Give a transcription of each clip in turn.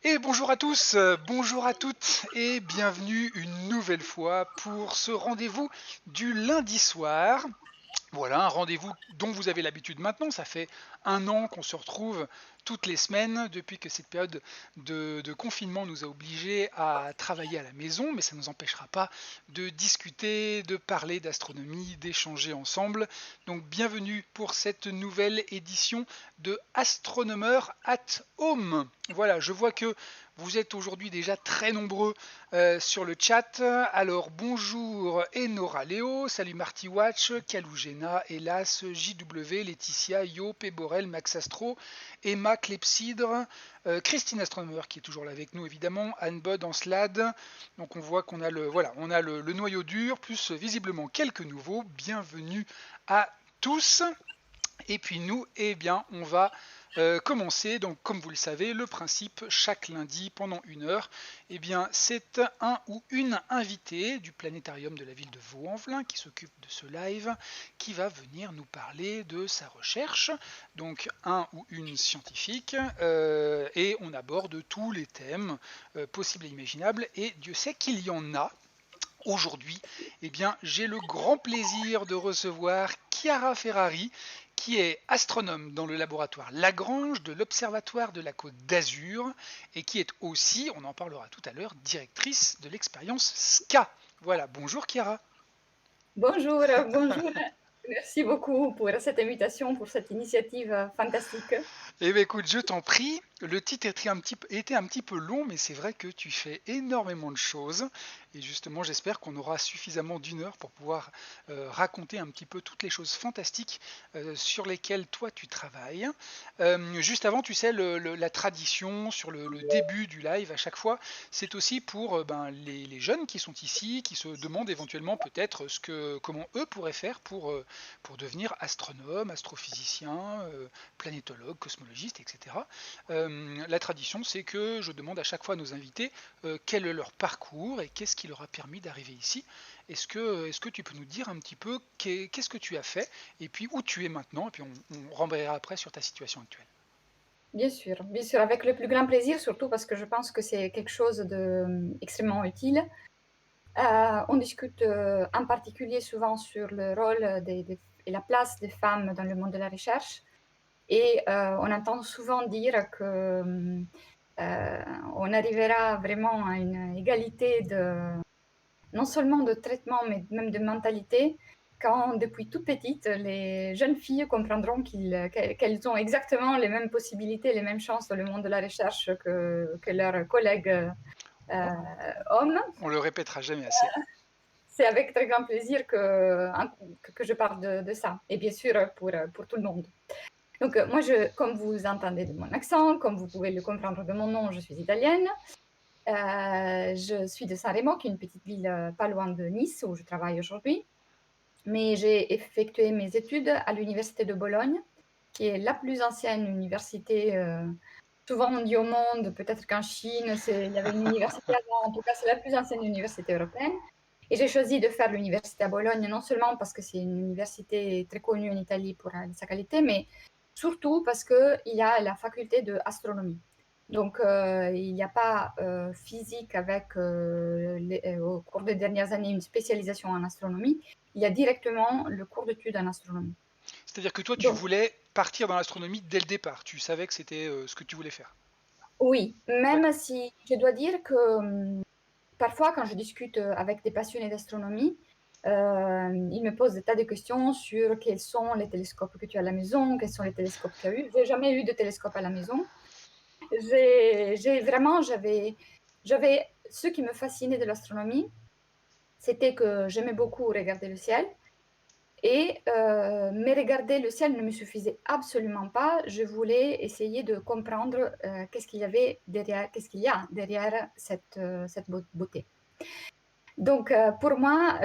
Et bonjour à tous, bonjour à toutes et bienvenue une nouvelle fois pour ce rendez-vous du lundi soir. Voilà, un rendez-vous dont vous avez l'habitude maintenant. Ça fait un an qu'on se retrouve toutes les semaines depuis que cette période de confinement nous a obligés à travailler à la maison, mais ça ne nous empêchera pas de discuter, de parler d'astronomie, d'échanger ensemble. Donc bienvenue pour cette nouvelle édition de Astronomer at Home. Voilà, je vois que vous êtes aujourd'hui déjà très nombreux sur le chat. Alors bonjour Enora Léo, salut Marty Watch, Kalougena, Hélas, JW, Laetitia, Yo, Péborel, Max Astro, Emma Clepsydre, Christine Astronomer qui est toujours là avec nous évidemment, Anne Bod en slad. Donc on voit qu'on a le noyau dur, plus visiblement quelques nouveaux. Bienvenue à tous. Et puis nous, eh bien, on va commencer. Donc, comme vous le savez, le principe chaque lundi pendant une heure, eh bien, c'est un ou une invitée du planétarium de la ville de Vaux-en-Velin qui s'occupe de ce live, qui va venir nous parler de sa recherche. Donc, un ou une scientifique, et on aborde tous les thèmes possibles et imaginables. Et Dieu sait qu'il y en a. Aujourd'hui, eh bien, j'ai le grand plaisir de recevoir Chiara Ferrari, qui est astronome dans le laboratoire Lagrange de l'Observatoire de la Côte d'Azur et qui est aussi, on en parlera tout à l'heure, directrice de l'expérience SCA. Voilà, bonjour Chiara. Bonjour, bonjour. Merci beaucoup pour cette invitation, pour cette initiative fantastique. Eh bien écoute, je t'en prie, le titre était un petit peu long, mais c'est vrai que tu fais énormément de choses. Et justement, j'espère qu'on aura suffisamment d'une heure pour pouvoir raconter un petit peu toutes les choses fantastiques sur lesquelles toi tu travailles. Juste avant, tu sais, la tradition sur le début du live à chaque fois, c'est aussi pour les jeunes qui sont ici, qui se demandent éventuellement peut-être comment eux pourraient faire pour devenir astronome, astrophysicien, planétologue, cosmologiste, etc. La tradition, c'est que je demande à chaque fois à nos invités quel est leur parcours et qu'est-ce qui leur a permis d'arriver ici. Est-ce que tu peux nous dire un petit peu qu'est-ce que tu as fait et puis où tu es maintenant, et puis on renverra après sur ta situation actuelle. Bien sûr, avec le plus grand plaisir, surtout parce que je pense que c'est quelque chose d'extrêmement utile. On discute en particulier souvent sur le rôle et la place des femmes dans le monde de la recherche. Et on entend souvent dire que on arrivera vraiment à une égalité non seulement de traitement, mais même de mentalité, quand depuis toute petite, les jeunes filles comprendront qu'elles ont exactement les mêmes possibilités, les mêmes chances dans le monde de la recherche que leurs collègues On, hommes. on le répétera jamais assez. C'est avec très grand plaisir que je parle de ça, et bien sûr pour tout le monde. Donc moi, comme vous entendez de mon accent, comme vous pouvez le comprendre de mon nom, je suis italienne. Je suis de San Remo, qui est une petite ville pas loin de Nice, où je travaille aujourd'hui. Mais j'ai effectué mes études à l'université de Bologne, qui est la plus ancienne université, souvent on dit au monde, peut-être qu'en Chine, il y avait une université avant, en tout cas c'est la plus ancienne université européenne. Et j'ai choisi de faire l'université à Bologne, non seulement parce que c'est une université très connue en Italie pour sa qualité, mais surtout parce qu'il y a la faculté d'astronomie. Donc, il n'y a pas physique avec, au cours des dernières années, une spécialisation en astronomie. Il y a directement le cours d'études en astronomie. C'est-à-dire que toi, tu Donc, voulais partir dans l'astronomie dès le départ. Tu savais que c'était ce que tu voulais faire. oui, même D'accord. si je dois dire que parfois, quand je discute avec des passionnés d'astronomie, ils me posent des tas de questions sur quels sont les télescopes que tu as à la maison, quels sont les télescopes que tu as eu. J'ai jamais eu de télescope à la maison. J'avais ce qui me fascinait de l'astronomie, c'était que j'aimais beaucoup regarder le ciel. Mais regarder le ciel ne me suffisait absolument pas. Je voulais essayer de comprendre qu'est-ce qu'il y avait derrière, qu'est-ce qu'il y a derrière cette beauté. Donc, pour moi,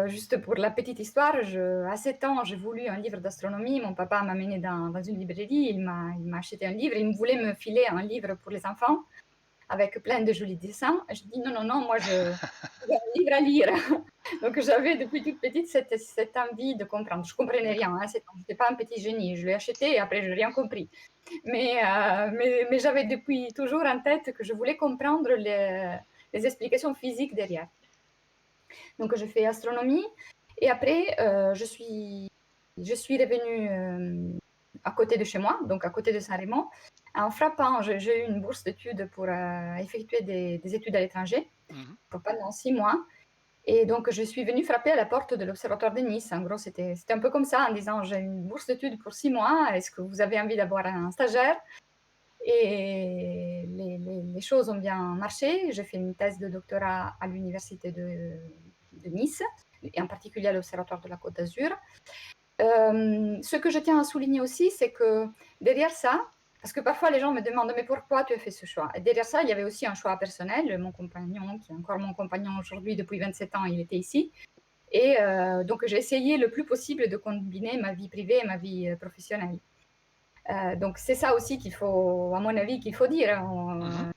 juste pour la petite histoire, à 7 ans, j'ai voulu un livre d'astronomie. Mon papa m'a amené dans une librairie, il m'a acheté un livre, il me voulait me filer un livre pour les enfants. avec plein de jolis dessins. Je dis non, non, non, moi je veux un livre à lire. Donc j'avais depuis toute petite cette envie de comprendre. Je comprenais D'accord. rien, hein, je n'étais pas un petit génie. Je l'ai acheté et après je n'ai rien compris. Mais j'avais depuis toujours en tête que je voulais comprendre les explications physiques derrière. Donc je fais astronomie et après je suis revenue à côté de chez moi, donc à côté de Saint-Rémy. En frappant, j'ai eu une bourse d'études pour effectuer des études à l'étranger, Mhm. pendant 6 mois. Et donc, je suis venue frapper à la porte de l'Observatoire de Nice. En gros, c'était un peu comme ça, en disant, j'ai une bourse d'études pour 6 mois, est-ce que vous avez envie d'avoir un stagiaire? Et les choses ont bien marché. J'ai fait une thèse de doctorat à l'Université de Nice, et en particulier à l'Observatoire de la Côte d'Azur. Ce que je tiens à souligner aussi, c'est que derrière ça, parce que parfois les gens me demandent mais pourquoi tu as fait ce choix? Et derrière ça, il y avait aussi un choix personnel. Mon compagnon, qui est encore mon compagnon aujourd'hui depuis 27 ans, il était ici. Et donc j'ai essayé le plus possible de combiner ma vie privée et ma vie professionnelle. Donc c'est ça aussi qu'il faut, à mon avis, qu'il faut dire. Mhm.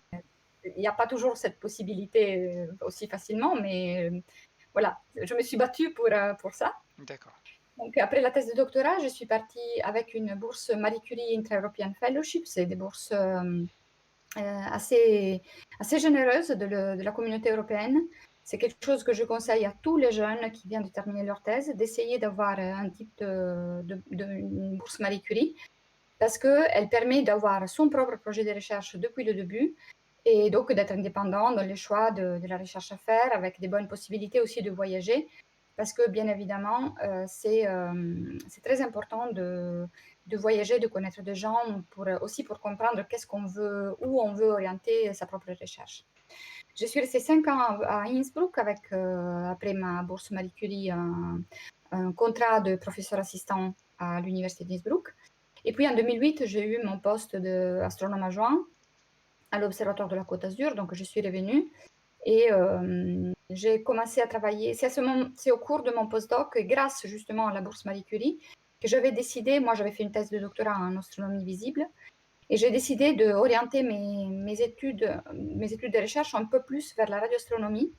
Il n'y a pas toujours cette possibilité aussi facilement, mais voilà, je me suis battue pour ça. D'accord. Donc, après la thèse de doctorat, je suis partie avec une bourse Marie Curie Intra-European Fellowship. C'est des bourses assez généreuses de la communauté européenne. C'est quelque chose que je conseille à tous les jeunes qui viennent de terminer leur thèse, d'essayer d'avoir un type une bourse Marie Curie, parce qu'elle permet d'avoir son propre projet de recherche depuis le début et donc d'être indépendant dans les choix de la recherche à faire, avec des bonnes possibilités aussi de voyager, parce que bien évidemment, c'est très important de voyager, de connaître des gens, aussi pour comprendre qu'est-ce qu'on veut, où on veut orienter sa propre recherche. Je suis restée 5 ans à Innsbruck avec, après ma bourse Marie Curie, un contrat de professeur assistant à l'université d'Innsbruck. Et puis en 2008, j'ai eu mon poste d'astronome adjoint à l'Observatoire de la Côte d'Azur, donc je suis revenue et j'ai commencé à travailler. C'est au cours de mon postdoc, et grâce justement à la bourse Marie Curie, que j'avais décidé, moi j'avais fait une thèse de doctorat en astronomie visible, et j'ai décidé d'orienter mes études de recherche un peu plus vers la radioastronomie,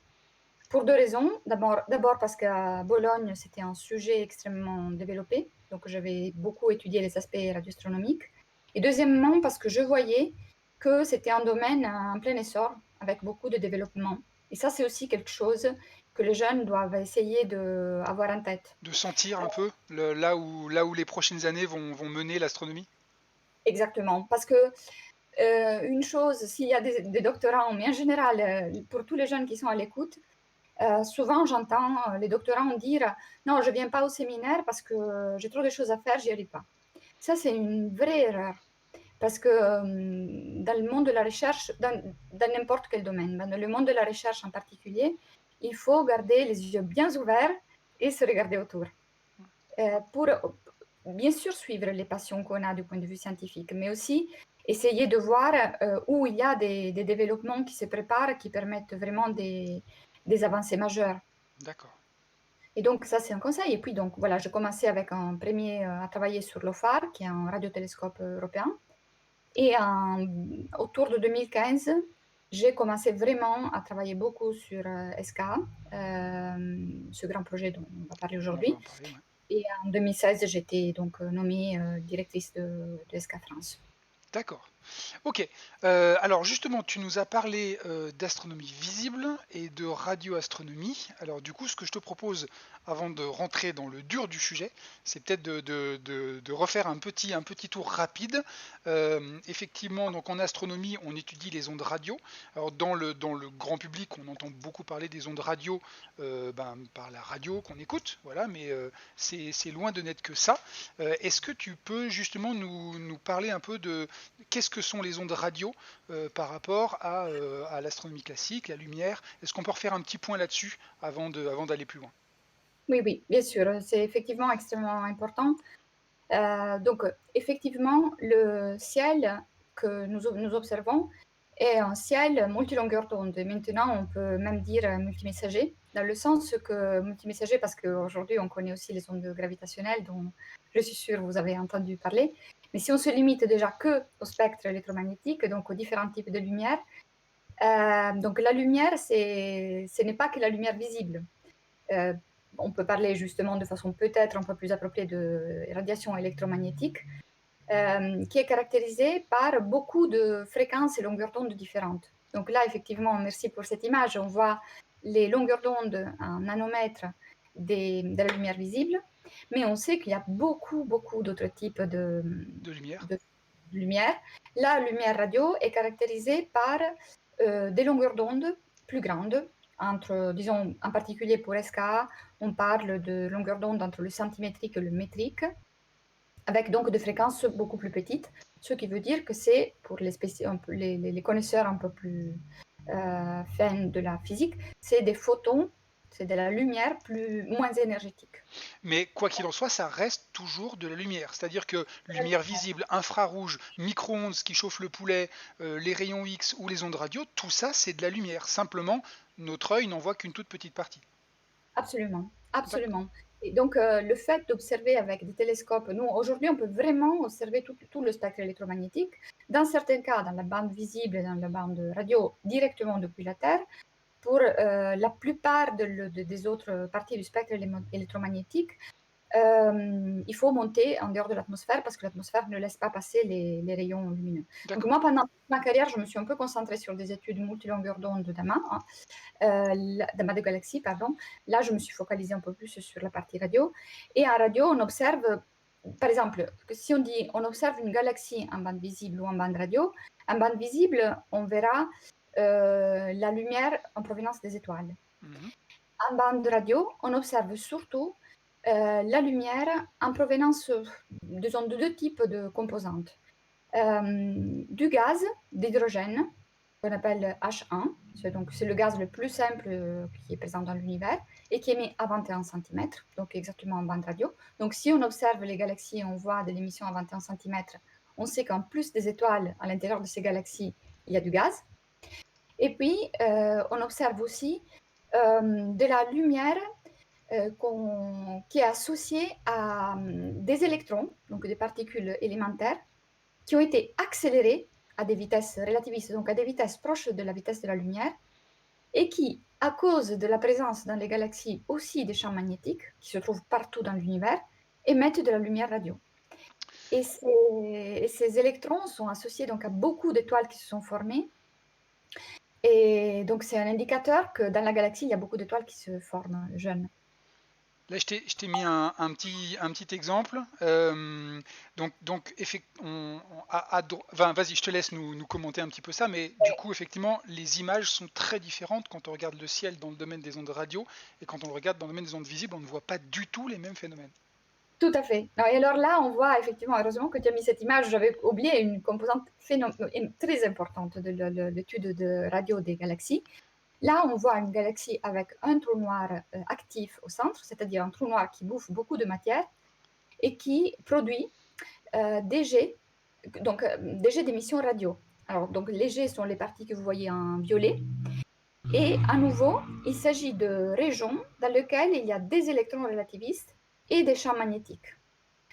pour deux raisons. D'abord parce qu'à Bologne, c'était un sujet extrêmement développé, donc j'avais beaucoup étudié les aspects radioastronomiques. Et deuxièmement, parce que je voyais que c'était un domaine en plein essor, avec beaucoup de développement. Et ça, c'est aussi quelque chose que les jeunes doivent essayer d'avoir en tête. De sentir un peu là où les prochaines années vont mener l'astronomie. Exactement. Parce que une chose, s'il y a des doctorants, mais en général, pour tous les jeunes qui sont à l'écoute, souvent j'entends les doctorants dire non, je ne viens pas au séminaire parce que j'ai trop de choses à faire, j'y arrive pas. Ça, c'est une vraie erreur. Parce que dans le monde de la recherche, dans n'importe quel domaine, dans le monde de la recherche en particulier, il faut garder les yeux bien ouverts et se regarder autour. Pour bien sûr suivre les passions qu'on a du point de vue scientifique, mais aussi essayer de voir où il y a des développements qui se préparent, qui permettent vraiment des avancées majeures. D'accord. Et donc, ça, c'est un conseil. Et puis, donc, voilà, j'ai commencé avec un premier à travailler sur l'OFAR, qui est un radiotélescope européen. Et autour de 2015, j'ai commencé vraiment à travailler beaucoup sur SK, ce grand projet dont on va parler On va aujourd'hui. en parler, ouais. Et en 2016, j'étais donc nommée directrice de SK France. D'accord. Ok. Alors justement, tu nous as parlé d'astronomie visible et de radioastronomie. Alors du coup, ce que je te propose, avant de rentrer dans le dur du sujet, c'est peut-être de refaire un petit tour rapide. Effectivement, donc en astronomie, on étudie les ondes radio. Alors dans le grand public, on entend beaucoup parler des ondes radio par la radio qu'on écoute, voilà, mais c'est loin de n'être que ça. Est-ce que tu peux justement nous parler un peu de qu'est-ce que sont les ondes radio par rapport à l'astronomie classique, la lumière? Est-ce qu'on peut refaire un petit point là-dessus avant d'aller plus loin? Oui, oui, bien sûr, c'est effectivement extrêmement important. Donc, effectivement, le ciel que nous observons est un ciel multilongueur d'onde. Maintenant, on peut même dire multimessager, dans le sens que multimessager, parce qu'aujourd'hui, on connaît aussi les ondes gravitationnelles, dont je suis sûre vous avez entendu parler. Mais si on se limite déjà que au spectre électromagnétique, donc aux différents types de lumière, Donc la lumière, ce n'est pas que la lumière visible. Euh, on peut parler justement de façon peut-être un peu plus appropriée de radiation électromagnétique, qui est caractérisée par beaucoup de fréquences et longueurs d'onde différentes. Donc là, effectivement, merci pour cette image. On voit les longueurs d'onde en nanomètres de la lumière visible, mais on sait qu'il y a beaucoup, beaucoup d'autres types De lumière. de lumière. La lumière radio est caractérisée par des longueurs d'onde plus grandes. Entre, disons, en particulier pour SKA, on parle de longueur d'onde entre le centimétrique et le métrique, avec donc des fréquences beaucoup plus petites, ce qui veut dire que c'est pour les connaisseurs un peu plus fins de la physique, c'est des photons, c'est de la lumière moins énergétique. Mais quoi qu'il en soit, ça reste toujours de la lumière. C'est-à-dire que lumière visible, infrarouge, micro-ondes qui chauffent le poulet, les rayons X ou les ondes radio, tout ça c'est de la lumière. Simplement, notre œil n'en voit qu'une toute petite partie. Absolument, D'accord. absolument. Et donc, le fait d'observer avec des télescopes, nous, aujourd'hui, on peut vraiment observer tout le spectre électromagnétique. Dans certains cas, dans la bande visible et dans la bande radio, directement depuis la Terre. Pour la plupart des autres parties du spectre électromagnétique, il faut monter en dehors de l'atmosphère parce que l'atmosphère ne laisse pas passer les rayons lumineux. Donc D'accord. moi, pendant toute ma carrière, je me suis un peu concentrée sur des études multilongueurs d'onde d'AMA, d'AMA de galaxies, pardon. Là, je me suis focalisée un peu plus sur la partie radio. Et en radio, on observe, par exemple, que si on dit on observe une galaxie en bande visible ou en bande radio, en bande visible, on verra la lumière en provenance des étoiles. Mhm. En bande radio, on observe surtout la lumière en provenance de deux types de composantes. Du gaz, d'hydrogène, qu'on appelle H1, c'est le gaz le plus simple qui est présent dans l'univers et qui émet à 21 cm, donc exactement en bande radio. Donc si on observe les galaxies et on voit de l'émission à 21 cm, on sait qu'en plus des étoiles à l'intérieur de ces galaxies, il y a du gaz. Et puis, on observe aussi de la lumière qui est associée à des électrons, donc des particules élémentaires, qui ont été accélérées à des vitesses relativistes, donc à des vitesses proches de la vitesse de la lumière, et qui, à cause de la présence dans les galaxies aussi des champs magnétiques, qui se trouvent partout dans l'univers, émettent de la lumière radio. Et ces électrons sont associés donc à beaucoup d'étoiles qui se sont formées. Et donc, c'est un indicateur que dans la galaxie, il y a beaucoup d'étoiles qui se forment jeunes. Là, je t'ai mis un petit exemple. Donc vas-y, je te laisse nous commenter un petit peu ça, mais du coup, effectivement, les images sont très différentes quand on regarde le ciel dans le domaine des ondes radio et quand on le regarde dans le domaine des ondes visibles, on ne voit pas du tout les mêmes phénomènes. Tout à fait. Et alors là, on voit effectivement, heureusement que tu as mis cette image, j'avais oublié une composante très importante de l'étude de radio des galaxies. Là, on voit une galaxie avec un trou noir actif au centre, c'est-à-dire un trou noir qui bouffe beaucoup de matière et qui produit des jets, donc des jets d'émission radio. Alors, donc les jets sont les parties que vous voyez en violet. Et à nouveau, il s'agit de régions dans lesquelles il y a des électrons relativistes et des champs magnétiques.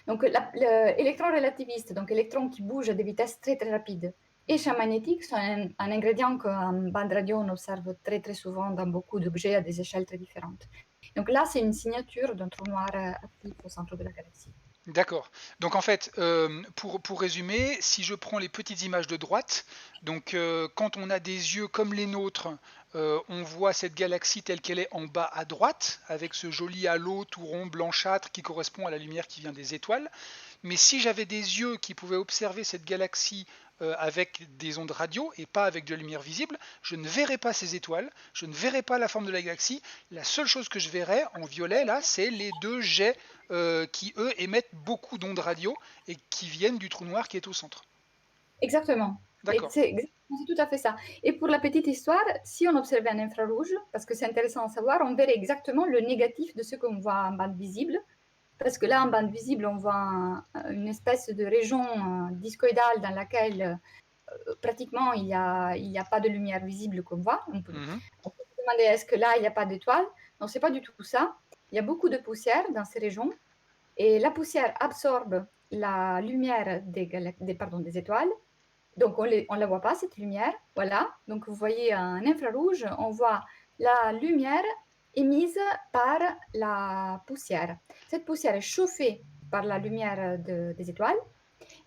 Donc, l'électron relativiste, donc électron qui bouge à des vitesses très très rapides, et champ magnétique sont un ingrédient qu'en bande radio on observe très très souvent dans beaucoup d'objets à des échelles très différentes. Donc là, c'est une signature d'un trou noir actif au centre de la galaxie. D'accord. Donc en fait, pour résumer, si je prends les petites images de droite, donc quand on a des yeux comme les nôtres, on voit cette galaxie telle qu'elle est en bas à droite, avec ce joli halo tout rond blanchâtre qui correspond à la lumière qui vient des étoiles. Mais si j'avais des yeux qui pouvaient observer cette galaxie avec des ondes radio et pas avec de la lumière visible, je ne verrais pas ces étoiles, je ne verrais pas la forme de la galaxie. La seule chose que je verrais en violet, là, c'est les deux jets qui, eux, émettent beaucoup d'ondes radio et qui viennent du trou noir qui est au centre. Exactement. Et D'accord. c'est tout à fait ça. Et pour la petite histoire, si on observait un infrarouge, parce que c'est intéressant à savoir, on verrait exactement le négatif de ce qu'on voit en bande visible. Parce que là, en bande visible, on voit une espèce de région discoïdale dans laquelle pratiquement il n'y a pas de lumière visible qu'on voit. On peut se demander est-ce que là, il n'y a pas d'étoiles. Non, ce n'est pas du tout ça. Il y a beaucoup de poussière dans ces régions. Et la poussière absorbe la lumière des étoiles Donc on la voit pas cette lumière, voilà. Donc vous voyez un infrarouge, on voit la lumière émise par la poussière. Cette poussière est chauffée par la lumière des étoiles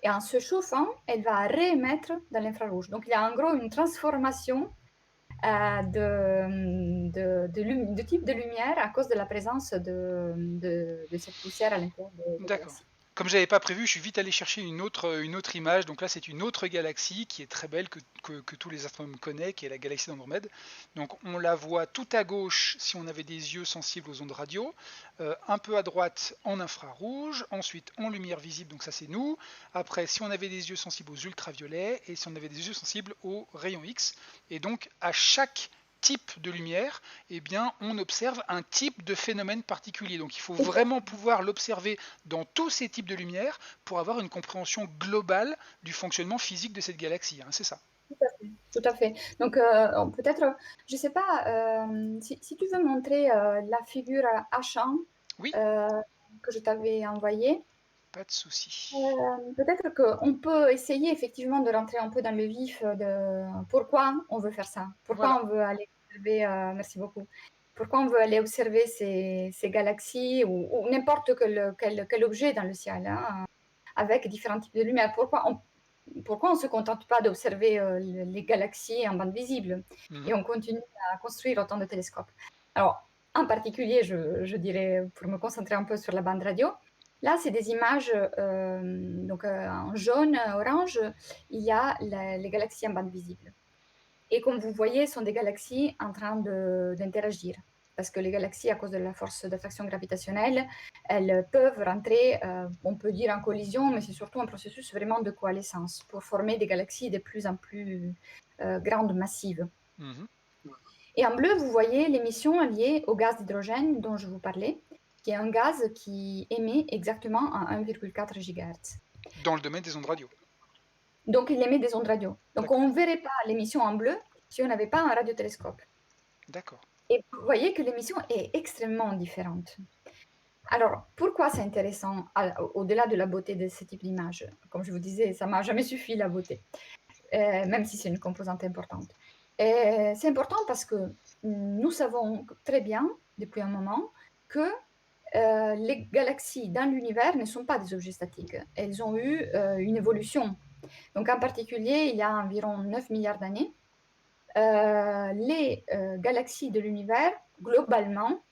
et en se chauffant, elle va réémettre dans l'infrarouge. Donc il y a en gros une transformation de type de lumière à cause de la présence de cette poussière à l'intérieur des D'accord. galaxies. Comme j'avais pas prévu, je suis vite allé chercher une autre image. Donc là, c'est une autre galaxie qui est très belle, que tous les astronomes connaissent, qui est la galaxie d'Andromède. Donc on la voit tout à gauche si on avait des yeux sensibles aux ondes radio, un peu à droite en infrarouge, ensuite en lumière visible, donc ça c'est nous. Après, si on avait des yeux sensibles aux ultraviolets et si on avait des yeux sensibles aux rayons X. Et donc à chaque type de lumière, eh bien, on observe un type de phénomène particulier. Donc il faut vraiment pouvoir l'observer dans tous ces types de lumière pour avoir une compréhension globale du fonctionnement physique de cette galaxie. Hein, c'est ça. Tout à fait, tout à fait. Donc, peut-être, je ne sais pas, si tu veux montrer la figure H1 Oui, euh, que je t'avais envoyée, pas de souci. peut-être qu'on peut essayer effectivement de rentrer un peu dans le vif de pourquoi on veut faire ça, Voilà. pourquoi on veut aller observer, merci beaucoup, pourquoi on veut aller observer ces galaxies ou n'importe quel objet dans le ciel, hein, avec différents types de lumière. Pourquoi on ne se contente pas d'observer les galaxies en bande visible et Mhm. on continue à construire autant de télescopes? Alors, en particulier, je dirais, pour me concentrer un peu sur la bande radio, là, c'est des images, donc en jaune, orange, il y a les galaxies en bande visible. Et comme vous voyez, ce sont des galaxies en train d'interagir. Parce que les galaxies, à cause de la force d'attraction gravitationnelle, elles peuvent rentrer, on peut dire en collision, mais c'est surtout un processus vraiment de coalescence pour former des galaxies de plus en plus grandes, massives. Mhm. Et en bleu, vous voyez l'émission liée au gaz d'hydrogène dont je vous parlais, qui est un gaz qui émet exactement à 1,4 GHz. Dans le domaine des ondes radio. Donc, il émet des ondes radio. Donc, D'accord. on ne verrait pas l'émission en bleu si on n'avait pas un radiotélescope. D'accord. Et vous voyez que l'émission est extrêmement différente. Alors, pourquoi c'est intéressant au-delà de la beauté de ce type d'image? Comme je vous disais, ça m'a jamais suffi la beauté, même si c'est une composante importante. C'est important parce que nous savons très bien, depuis un moment, que les galaxies dans l'univers ne sont pas des objets statiques. Elles ont eu une évolution. Donc, en particulier, il y a environ 9 milliards d'années, les galaxies de l'univers, globalement,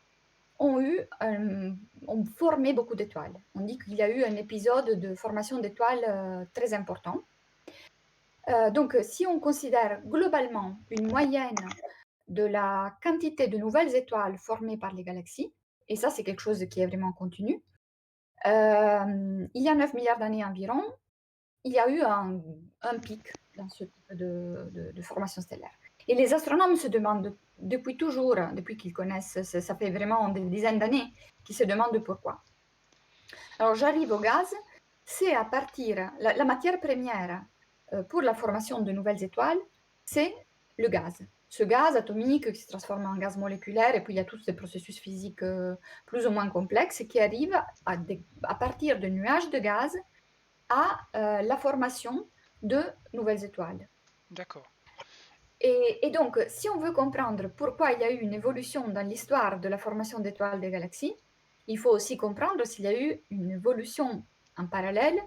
ont formé beaucoup d'étoiles. On dit qu'il y a eu un épisode de formation d'étoiles très important. Donc, si on considère globalement une moyenne de la quantité de nouvelles étoiles formées par les galaxies, et ça, c'est quelque chose qui est vraiment continu, il y a 9 milliards d'années environ, il y a eu un pic dans ce type de formation stellaire. Et les astronomes se demandent depuis toujours, depuis qu'ils connaissent, ça fait vraiment des dizaines d'années, qu'ils se demandent pourquoi. Alors j'arrive au gaz, c'est à partir, la matière première pour la formation de nouvelles étoiles, c'est le gaz. Ce gaz atomique qui se transforme en gaz moléculaire, et puis il y a tous ces processus physiques plus ou moins complexes qui arrivent à partir de nuages de gaz à la formation de nouvelles étoiles. D'accord. Et donc, si on veut comprendre pourquoi il y a eu une évolution dans l'histoire de la formation d'étoiles des galaxies, il faut aussi comprendre s'il y a eu une évolution en parallèle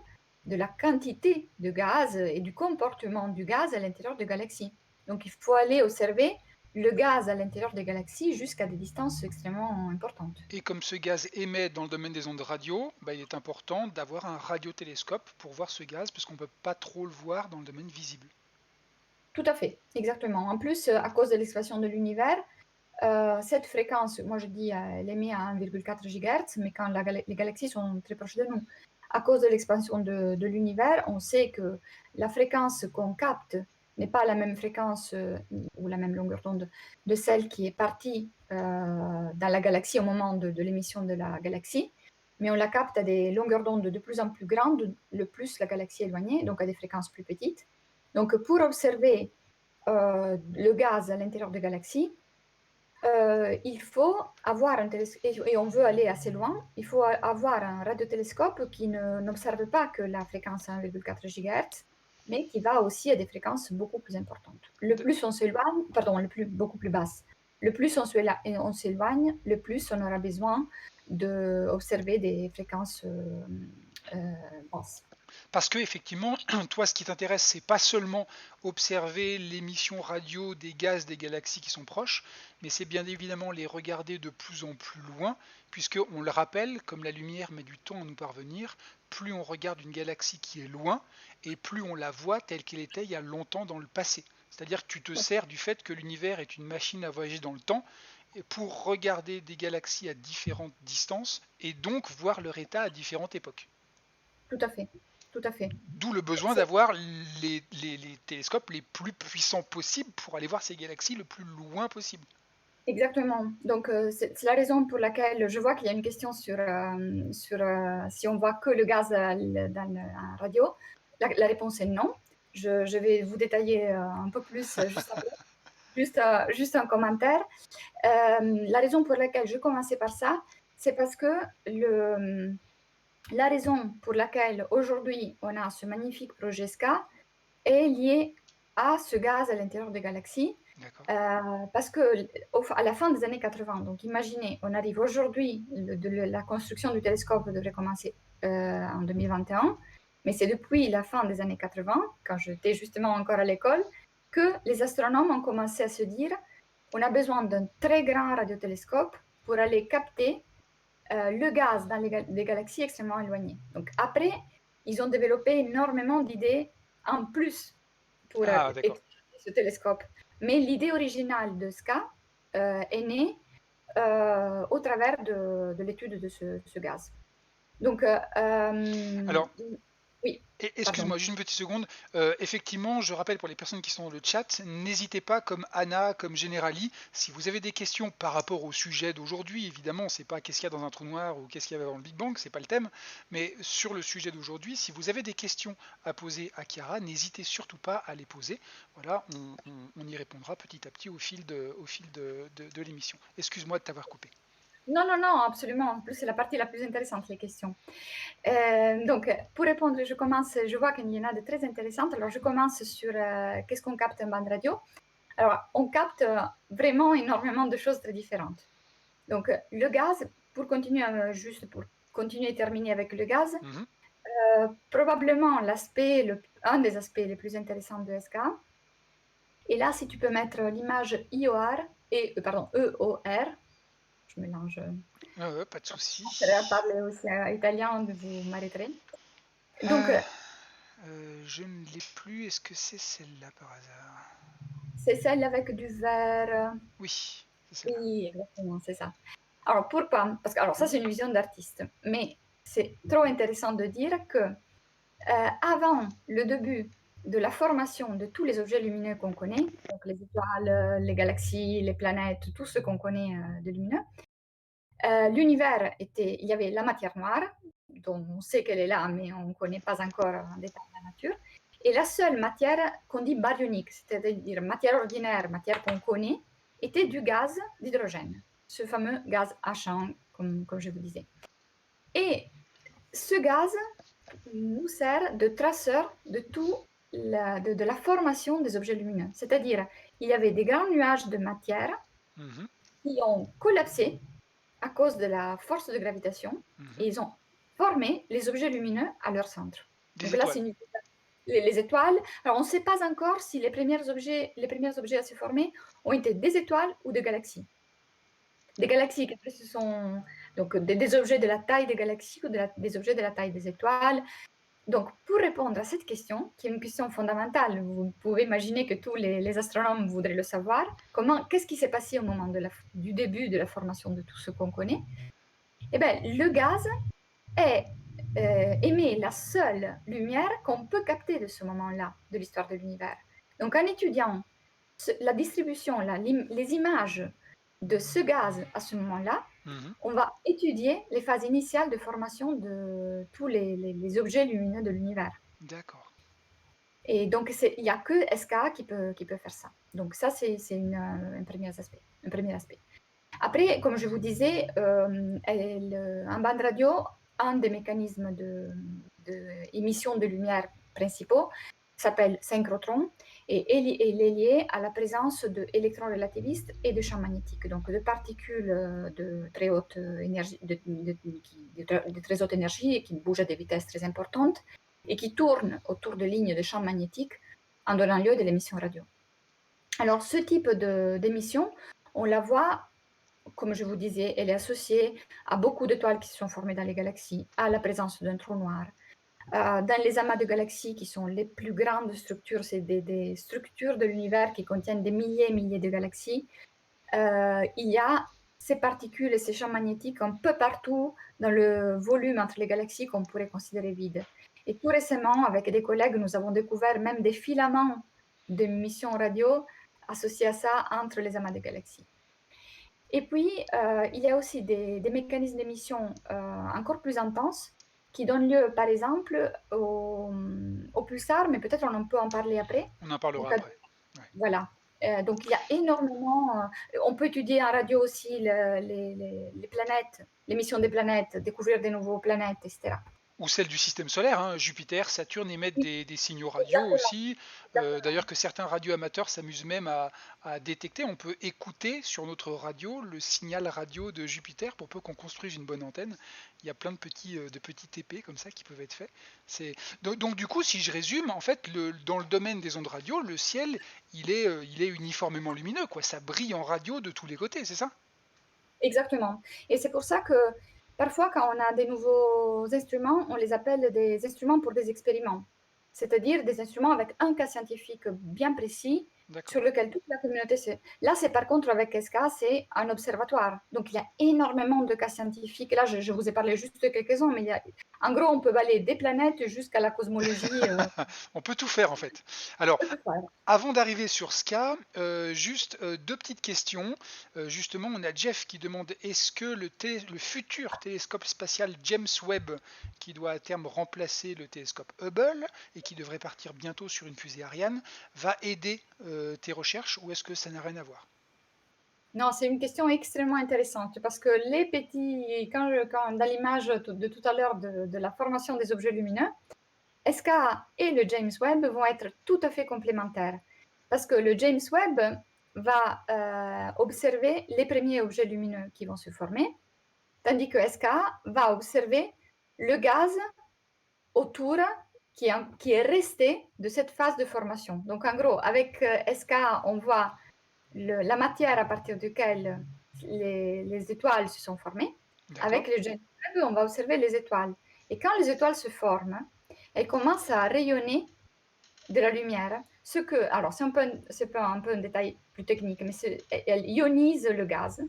de la quantité de gaz et du comportement du gaz à l'intérieur des galaxies. Donc, il faut aller observer le gaz à l'intérieur des galaxies jusqu'à des distances extrêmement importantes. Et comme ce gaz émet dans le domaine des ondes radio, bah, il est important d'avoir un radiotélescope pour voir ce gaz, puisqu'on ne peut pas trop le voir dans le domaine visible. Tout à fait, exactement. En plus, à cause de l'expansion de l'univers, cette fréquence, moi je dis, elle émet à 1,4 GHz, mais quand les galaxies sont très proches de nous, à cause de l'expansion de l'univers, on sait que la fréquence qu'on capte n'est pas la même fréquence ou la même longueur d'onde de celle qui est partie dans la galaxie au moment de l'émission de la galaxie, mais on la capte à des longueurs d'onde de plus en plus grandes, le plus la galaxie est éloignée, donc à des fréquences plus petites. Donc pour observer le gaz à l'intérieur des galaxies, il faut avoir un télescope, et on veut aller assez loin, il faut avoir un radiotélescope qui n'observe pas que la fréquence 1,4 GHz, mais qui va aussi à des fréquences beaucoup plus importantes. Le D- plus on s'éloigne, pardon, beaucoup plus basses. Le plus on s'éloigne, le plus on aura besoin d'observer des fréquences basses. Parce que effectivement, toi, ce qui t'intéresse, c'est pas seulement observer l'émission radio des gaz des galaxies qui sont proches, mais c'est bien évidemment les regarder de plus en plus loin, puisque on le rappelle, comme la lumière met du temps à nous parvenir, plus on regarde une galaxie qui est loin, et plus on la voit telle qu'elle était il y a longtemps dans le passé. C'est-à-dire que tu te sers du fait que l'univers est une machine à voyager dans le temps pour regarder des galaxies à différentes distances et donc voir leur état à différentes époques. Tout à fait, tout à fait. D'où le besoin C'est d'avoir les télescopes les plus puissants possibles pour aller voir ces galaxies le plus loin possible. exactement. Donc, c'est la raison pour laquelle je vois qu'il y a une question si on voit que le gaz dans la radio. La réponse est non. Je vais vous détailler un peu plus juste après. Juste un commentaire. La raison pour laquelle je commençais par ça, c'est parce que la raison pour laquelle aujourd'hui on a ce magnifique projet SCA est liée à ce gaz à l'intérieur des galaxies. D'accord. Parce que à la fin des années 80, donc imaginez, on arrive aujourd'hui, la construction du télescope devrait commencer en 2021, mais c'est depuis la fin des années 80, quand j'étais justement encore à l'école, que les astronomes ont commencé à se dire on a besoin d'un très grand radiotélescope pour aller capter le gaz dans des galaxies extrêmement éloignées. Donc après, ils ont développé énormément d'idées en plus pour Ah, d'accord. exploiter ce télescope. Mais l'idée originale de SCA est née au travers de l'étude de ce gaz. Donc, Alors, oui, pardon. excuse-moi, juste une petite seconde. Effectivement, je rappelle pour les personnes qui sont dans le chat, n'hésitez pas, comme Anna, comme Generali, si vous avez des questions par rapport au sujet d'aujourd'hui, évidemment, c'est pas qu'est-ce qu'il y a dans un trou noir ou qu'est-ce qu'il y avait dans le Big Bang, c'est pas le thème, mais sur le sujet d'aujourd'hui, si vous avez des questions à poser à Chiara, n'hésitez surtout pas à les poser. Voilà, on y répondra petit à petit au fil de l'émission. Excuse-moi de t'avoir coupé. Non, non, non, absolument. En plus, c'est la partie la plus intéressante, les questions. Donc, pour répondre, je vois qu'il y en a de très intéressantes. Alors, je commence sur qu'est-ce qu'on capte en bande radio. Alors, on capte vraiment énormément de choses très différentes. Donc, le gaz, juste pour continuer et terminer avec le gaz, Mhm. probablement un des aspects les plus intéressants de SK. Et là, si tu peux mettre l'image IOR pardon, EOR, je mélange. Ouais, pas de Je souci. parler aussi italien, vous m'arrêterez. Donc, Euh, je ne l'ai plus. Est-ce que c'est celle-là par hasard? c'est celle avec du vert. Oui, c'est celle-là. Oui, exactement, c'est ça. Alors, pourquoi? Parce que alors, ça, c'est une vision d'artiste. Mais c'est trop intéressant de dire que avant le début de la formation de tous les objets lumineux qu'on connaît, donc les étoiles, les galaxies, les planètes, tout ce qu'on connaît de lumineux, il y avait la matière noire, dont on sait qu'elle est là, mais on ne connaît pas encore en détail la nature, et la seule matière qu'on dit baryonique, c'est-à-dire matière ordinaire, matière qu'on connaît, était du gaz d'hydrogène, ce fameux gaz H1, comme je vous disais. Et ce gaz nous sert de traceur de la formation des objets lumineux. C'est-à-dire, il y avait des grands nuages de matière Mhm, qui ont collapsé à cause de la force de gravitation mhm. et ils ont formé les objets lumineux à leur centre. Des Donc là, étoiles. c'est les étoiles. Alors, on ne sait pas encore si les premiers objets à se former ont été des étoiles ou des galaxies. Des galaxies, qu'est-ce que ce sont donc des objets de la taille des galaxies ou des objets de la taille des étoiles. Donc, pour répondre à cette question, qui est une question fondamentale, vous pouvez imaginer que tous les astronomes voudraient le savoir, qu'est-ce qui s'est passé au moment du début de la formation de tout ce qu'on connaît? Eh bien, le gaz émet la seule lumière qu'on peut capter de ce moment-là de l'histoire de l'univers. Donc, en étudiant la distribution, les images de ce gaz à ce moment-là, Mhm. on va étudier les phases initiales de formation de tous les objets lumineux de l'univers. D'accord. Et donc, il n'y a que SKA qui peut faire ça. Donc, ça, c'est un premier aspect. Un premier aspect. Après, comme je vous disais, en bande radio, un des mécanismes d'émission de lumière principaux, s'appelle synchrotron et il est lié à la présence d'électrons relativistes et de champs magnétiques, donc de particules de très haute énergie, de très haute énergie et qui bougent à des vitesses très importantes et qui tournent autour de lignes de champs magnétiques en donnant lieu de l'émission radio. Alors, ce type d'émission, on la voit, comme je vous disais, elle est associée à beaucoup d'étoiles qui se sont formées dans les galaxies, à la présence d'un trou noir. Dans les amas de galaxies, qui sont les plus grandes structures, c'est des structures de l'univers qui contiennent des milliers et milliers de galaxies, il y a ces particules et ces champs magnétiques un peu partout dans le volume entre les galaxies qu'on pourrait considérer vide. Et tout récemment, avec des collègues, nous avons découvert même des filaments d'émissions radio associés à ça entre les amas de galaxies. Et puis, il y a aussi des mécanismes d'émission encore plus intenses qui donnent lieu, par exemple, au pulsar, mais peut-être on peut en parler après. On en parlera après. Ouais. Voilà. Donc, il y a énormément. On peut étudier en radio aussi les planètes, l'émission des planètes, découvrir des nouveaux planètes, etc. Ou celle du système solaire, hein. Jupiter, Saturne émettent Oui, des signaux radio exactement, aussi. exactement. D'ailleurs que certains radioamateurs s'amusent même à détecter. On peut écouter sur notre radio le signal radio de Jupiter pour peu qu'on construise une bonne antenne. Il y a plein de petits TP comme ça qui peuvent être faits. Donc du coup, si je résume, en fait, dans le domaine des ondes radio, le ciel, il est uniformément lumineux, quoi. Ça brille en radio de tous les côtés, c'est ça? Exactement. Et c'est pour ça que parfois, quand on a des nouveaux instruments, on les appelle des instruments pour des expériments. C'est-à-dire des instruments avec un cas scientifique bien précis D'accord. sur lequel toute la communauté se... Là, c'est par contre avec SK, c'est un observatoire. Donc, il y a énormément de cas scientifiques. Là, je vous ai parlé juste de quelques-uns, mais en gros, on peut aller des planètes jusqu'à la cosmologie. On peut tout faire en fait. Alors, On peut tout faire. avant d'arriver sur Ska, juste deux petites questions. Justement, on a Jeff qui demande est-ce que le futur télescope spatial James Webb, qui doit à terme remplacer le télescope Hubble et qui devrait partir bientôt sur une fusée Ariane, va aider tes recherches ou est-ce que ça n'a rien à voir? Non, c'est une question extrêmement intéressante parce que les petits, dans l'image de tout à l'heure de la formation des objets lumineux, SK et le James Webb vont être tout à fait complémentaires parce que le James Webb va observer les premiers objets lumineux qui vont se former, tandis que SK va observer le gaz autour qui est resté de cette phase de formation. Donc en gros, avec SK, on voit la matière à partir de laquelle les étoiles se sont formées. D'accord. Avec le James Webb, on va observer les étoiles. Et quand les étoiles se forment, elles commencent à rayonner de la lumière. Alors, c'est un peu un détail plus technique, mais elles ionisent le gaz.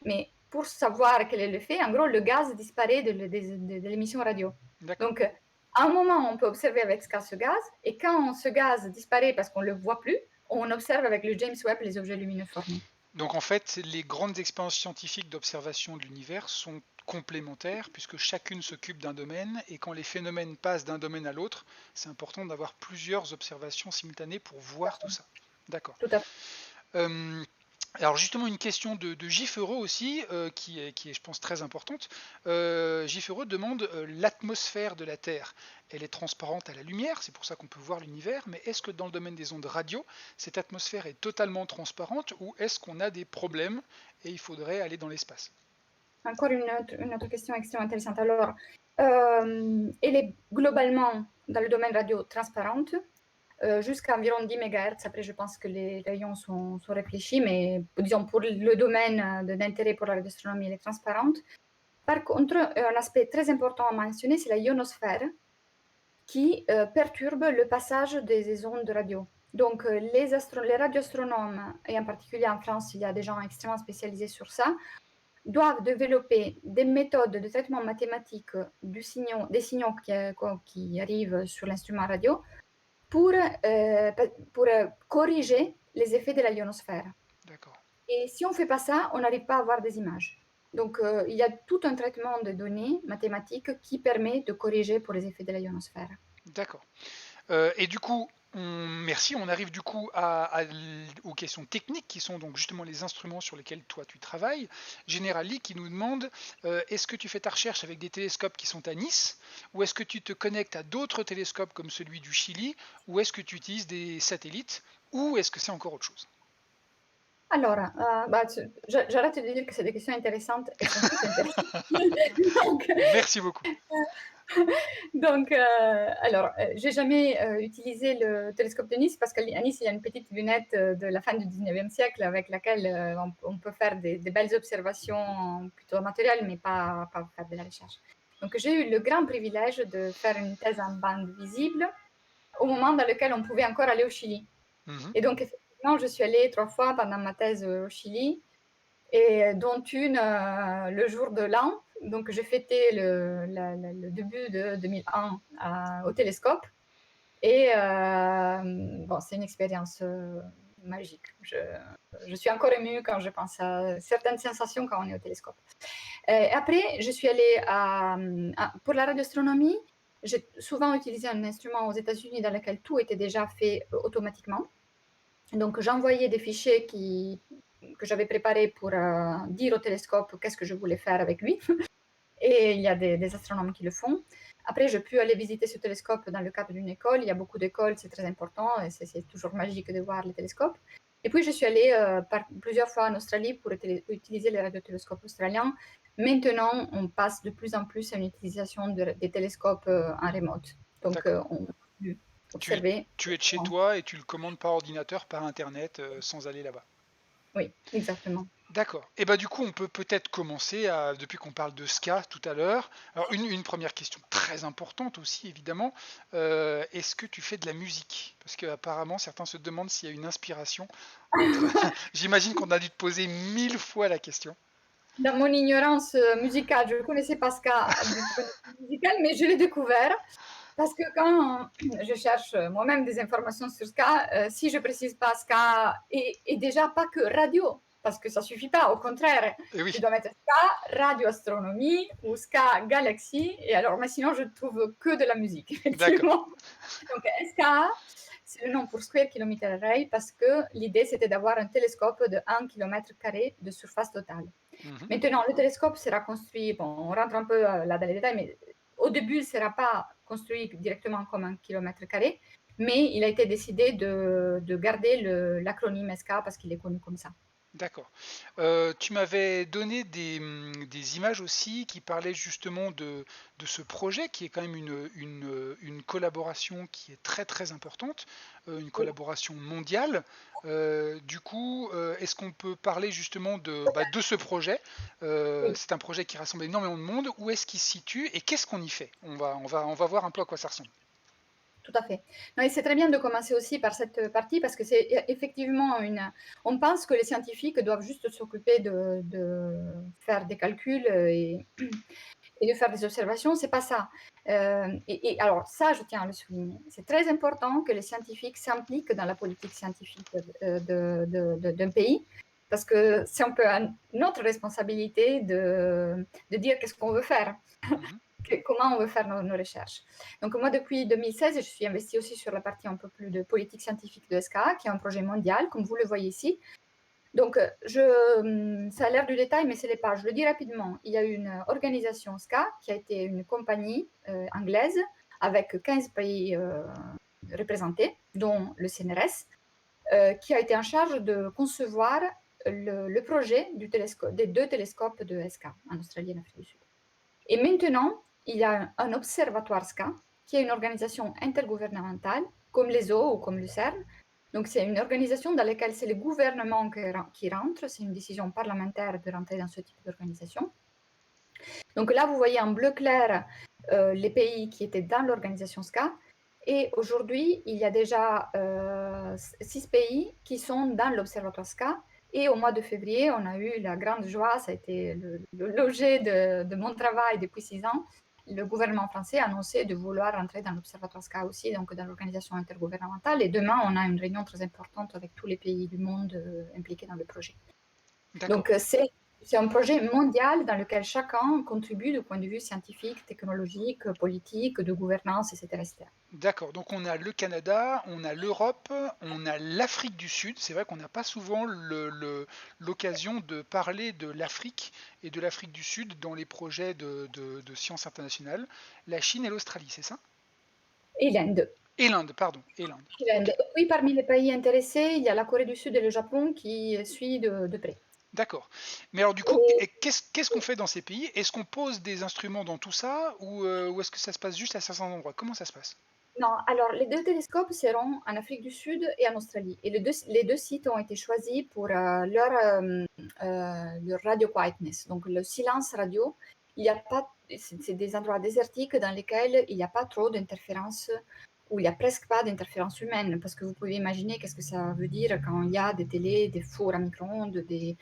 Mais pour savoir quel est le fait, en gros, le gaz disparaît de l'émission radio. D'accord. Donc, à un moment, on peut observer avec ce gaz, et quand ce gaz disparaît parce qu'on ne le voit plus, on observe avec le James Webb les objets lumineux formés. Donc en fait, les grandes expériences scientifiques d'observation de l'univers sont complémentaires puisque chacune s'occupe d'un domaine et quand les phénomènes passent d'un domaine à l'autre, c'est important d'avoir plusieurs observations simultanées pour voir tout ça. D'accord. Tout à fait. Alors justement une question de Gif Euro aussi qui est je pense très importante. Gif Euro demande l'atmosphère de la Terre. Elle est transparente à la lumière, c'est pour ça qu'on peut voir l'univers, mais est-ce que dans le domaine des ondes radio, cette atmosphère est totalement transparente ou est-ce qu'on a des problèmes et il faudrait aller dans l'espace? Encore une autre question extrêmement intéressante. Alors, elle est globalement dans le domaine radio transparente. Jusqu'à environ 10 MHz. Après, je pense que les rayons sont réfléchis, mais disons pour le domaine d'intérêt pour la radioastronomie, elle est transparente. Par contre, un aspect très important à mentionner, c'est la ionosphère qui perturbe le passage des ondes de radio. Donc, les radioastronomes, et en particulier en France, il y a des gens extrêmement spécialisés sur ça, doivent développer des méthodes de traitement mathématique des signaux qui arrivent sur l'instrument radio pour corriger les effets de la ionosphère. D'accord. Et si on ne fait pas ça, on n'arrive pas à avoir des images. Donc, il y a tout un traitement de données mathématiques qui permet de corriger pour les effets de la ionosphère. D'accord. Et du coup, Merci, on arrive du coup aux questions techniques qui sont donc justement les instruments sur lesquels toi tu travailles. Generali qui nous demande est-ce que tu fais ta recherche avec des télescopes qui sont à Nice ou est-ce que tu te connectes à d'autres télescopes comme celui du Chili ou est-ce que tu utilises des satellites ou est-ce que c'est encore autre chose? Allora, bah, j'arrête de dire que c'est des questions intéressantes, elles sont toutes intéressantes. Donc, Merci beaucoup. donc alors, j'ai jamais, utilisé le télescope de Nice parce qu'à Nice, il y a une petite lunette, de la fin du 19e siècle avec laquelle, on peut faire des belles observations plutôt amatoriales, mais pas faire de la recherche. Donc j'ai eu le grand privilège de faire une thèse en bande visible au moment dans lequel on pouvait encore aller au Chili. Mhm. Et donc effectivement, je suis allée 3 fois pendant ma thèse, au Chili et dont une le jour de l'an. Donc, j'ai fêté le début de 2001 au télescope. Et bon, c'est une expérience magique. Je suis encore émue quand je pense à certaines sensations quand on est au télescope. Après, je suis allée pour la radioastronomie. J'ai souvent utilisé un instrument aux États-Unis dans lequel tout était déjà fait automatiquement. Donc, j'envoyais des fichiers que j'avais préparés pour dire au télescope qu'est-ce que je voulais faire avec lui. Et il y a des astronomes qui le font. Après, j'ai pu aller visiter ce télescope dans le cadre d'une école. Il y a beaucoup d'écoles, c'est très important et c'est toujours magique de voir les télescopes. Et puis, je suis allée plusieurs fois en Australie pour utiliser les radiotélescopes australiens. Maintenant, on passe de plus en plus à une utilisation des télescopes en remote. Donc, D'accord. on peut Tu es, observer. tu es de chez toi et tu le commandes par ordinateur, par internet, sans aller là-bas. Oui, exactement. D'accord. Et bah du coup, on peut peut-être commencer depuis qu'on parle de ska tout à l'heure. Alors une première question très importante aussi, évidemment. Est-ce que tu fais de la musique? Parce qu'apparemment, certains se demandent s'il y a une inspiration entre. J'imagine qu'on a dû te poser 1000 fois la question. Dans mon ignorance musicale, je ne connaissais pas Ska du point de vue musical, mais je l'ai découvert parce que quand je cherche moi-même des informations sur Ska, si je précise pas Ska et déjà pas que radio, parce que ça suffit pas, au contraire, Eh oui, je dois mettre Ska, radioastronomie ou Ska galaxie, et alors, mais sinon je trouve que de la musique, d'accord. effectivement. Donc, SKA, c'est le nom pour Square Kilometer Array parce que l'idée c'était d'avoir un télescope de 1 km² de surface totale. Mhm. Maintenant, le télescope sera construit, bon, on rentre un peu là dans les détails, mais au début, il ne sera pas construit directement comme 1 km², mais il a été décidé de garder l'acronyme SK parce qu'il est connu comme ça. D'accord. Tu m'avais donné des images aussi qui parlaient justement de ce projet qui est quand même une collaboration qui est très très importante, une Oui, collaboration mondiale. Du coup, est-ce qu'on peut parler justement de ce projet? oui. C'est un projet qui rassemble énormément de monde. Où est-ce qu'il se situe et qu'est-ce qu'on y fait? On va voir un peu à quoi ça ressemble. Tout à fait. Non, et c'est très bien de commencer aussi par cette partie parce que c'est effectivement une. On pense que les scientifiques doivent juste s'occuper de faire des calculs et de faire des observations. C'est pas ça. Et alors ça, je tiens à le souligner. C'est très important que les scientifiques s'impliquent dans la politique scientifique d'un pays parce que c'est un peu notre responsabilité de dire qu'est-ce qu'on veut faire. Mhm. Comment on veut faire nos recherches. Donc moi, depuis 2016, je suis investie aussi sur la partie un peu plus de politique scientifique de SKA, qui est un projet mondial, comme vous le voyez ici. Donc, ça a l'air du détail, mais ce n'est pas. Je le dis rapidement. Il y a une organisation SKA qui a été une compagnie anglaise avec 15 pays représentés, dont le CNRS, qui a été en charge de concevoir le projet des 2 télescopes de SKA en Australie et en Afrique du Sud. Et maintenant, il y a un observatoire SCA, qui est une organisation intergouvernementale, comme l'ESO ou comme le CERN. Donc, c'est une organisation dans laquelle c'est le gouvernement qui rentre, c'est une décision parlementaire de rentrer dans ce type d'organisation. Donc là, vous voyez en bleu clair les pays qui étaient dans l'organisation SCA. Et aujourd'hui, il y a déjà 6 pays qui sont dans l'observatoire SCA. Et au mois de février, on a eu la grande joie, ça a été l'objet de mon travail depuis 6 ans. Le gouvernement français a annoncé de vouloir entrer dans l'observatoire SCA aussi, donc dans l'organisation intergouvernementale. Et demain, on a une réunion très importante avec tous les pays du monde impliqués dans le projet. D'accord. Donc, c'est c'est un projet mondial dans lequel chacun contribue du point de vue scientifique, technologique, politique, de gouvernance, etc., etc. D'accord, donc on a le Canada, on a l'Europe, on a l'Afrique du Sud. C'est vrai qu'on n'a pas souvent l'occasion de parler de l'Afrique et de l'Afrique du Sud dans les projets de sciences internationales. La Chine et l'Australie, c'est ça? Et l'Inde. Et l'Inde, pardon, et l'Inde. Et l'Inde. Ok, Et puis parmi les pays intéressés, il y a la Corée du Sud et le Japon qui suivent de près. d'accord. Mais alors du coup, Et, qu'est-ce qu'on fait dans ces pays? Est-ce qu'on pose des instruments dans tout ça ou est-ce que ça se passe juste à certains endroits? Comment ça se passe? non, alors les deux télescopes seront en Afrique du Sud et en Australie. Et les deux sites ont été choisis pour leur radio quietness, donc le silence radio. Il y a pas, c'est des endroits désertiques dans lesquels il n'y a pas trop d'interférences, où il n'y a presque pas d'interférence humaine, parce que vous pouvez imaginer qu'est-ce que ça veut dire quand il y a des télés, des fours à micro-ondes, des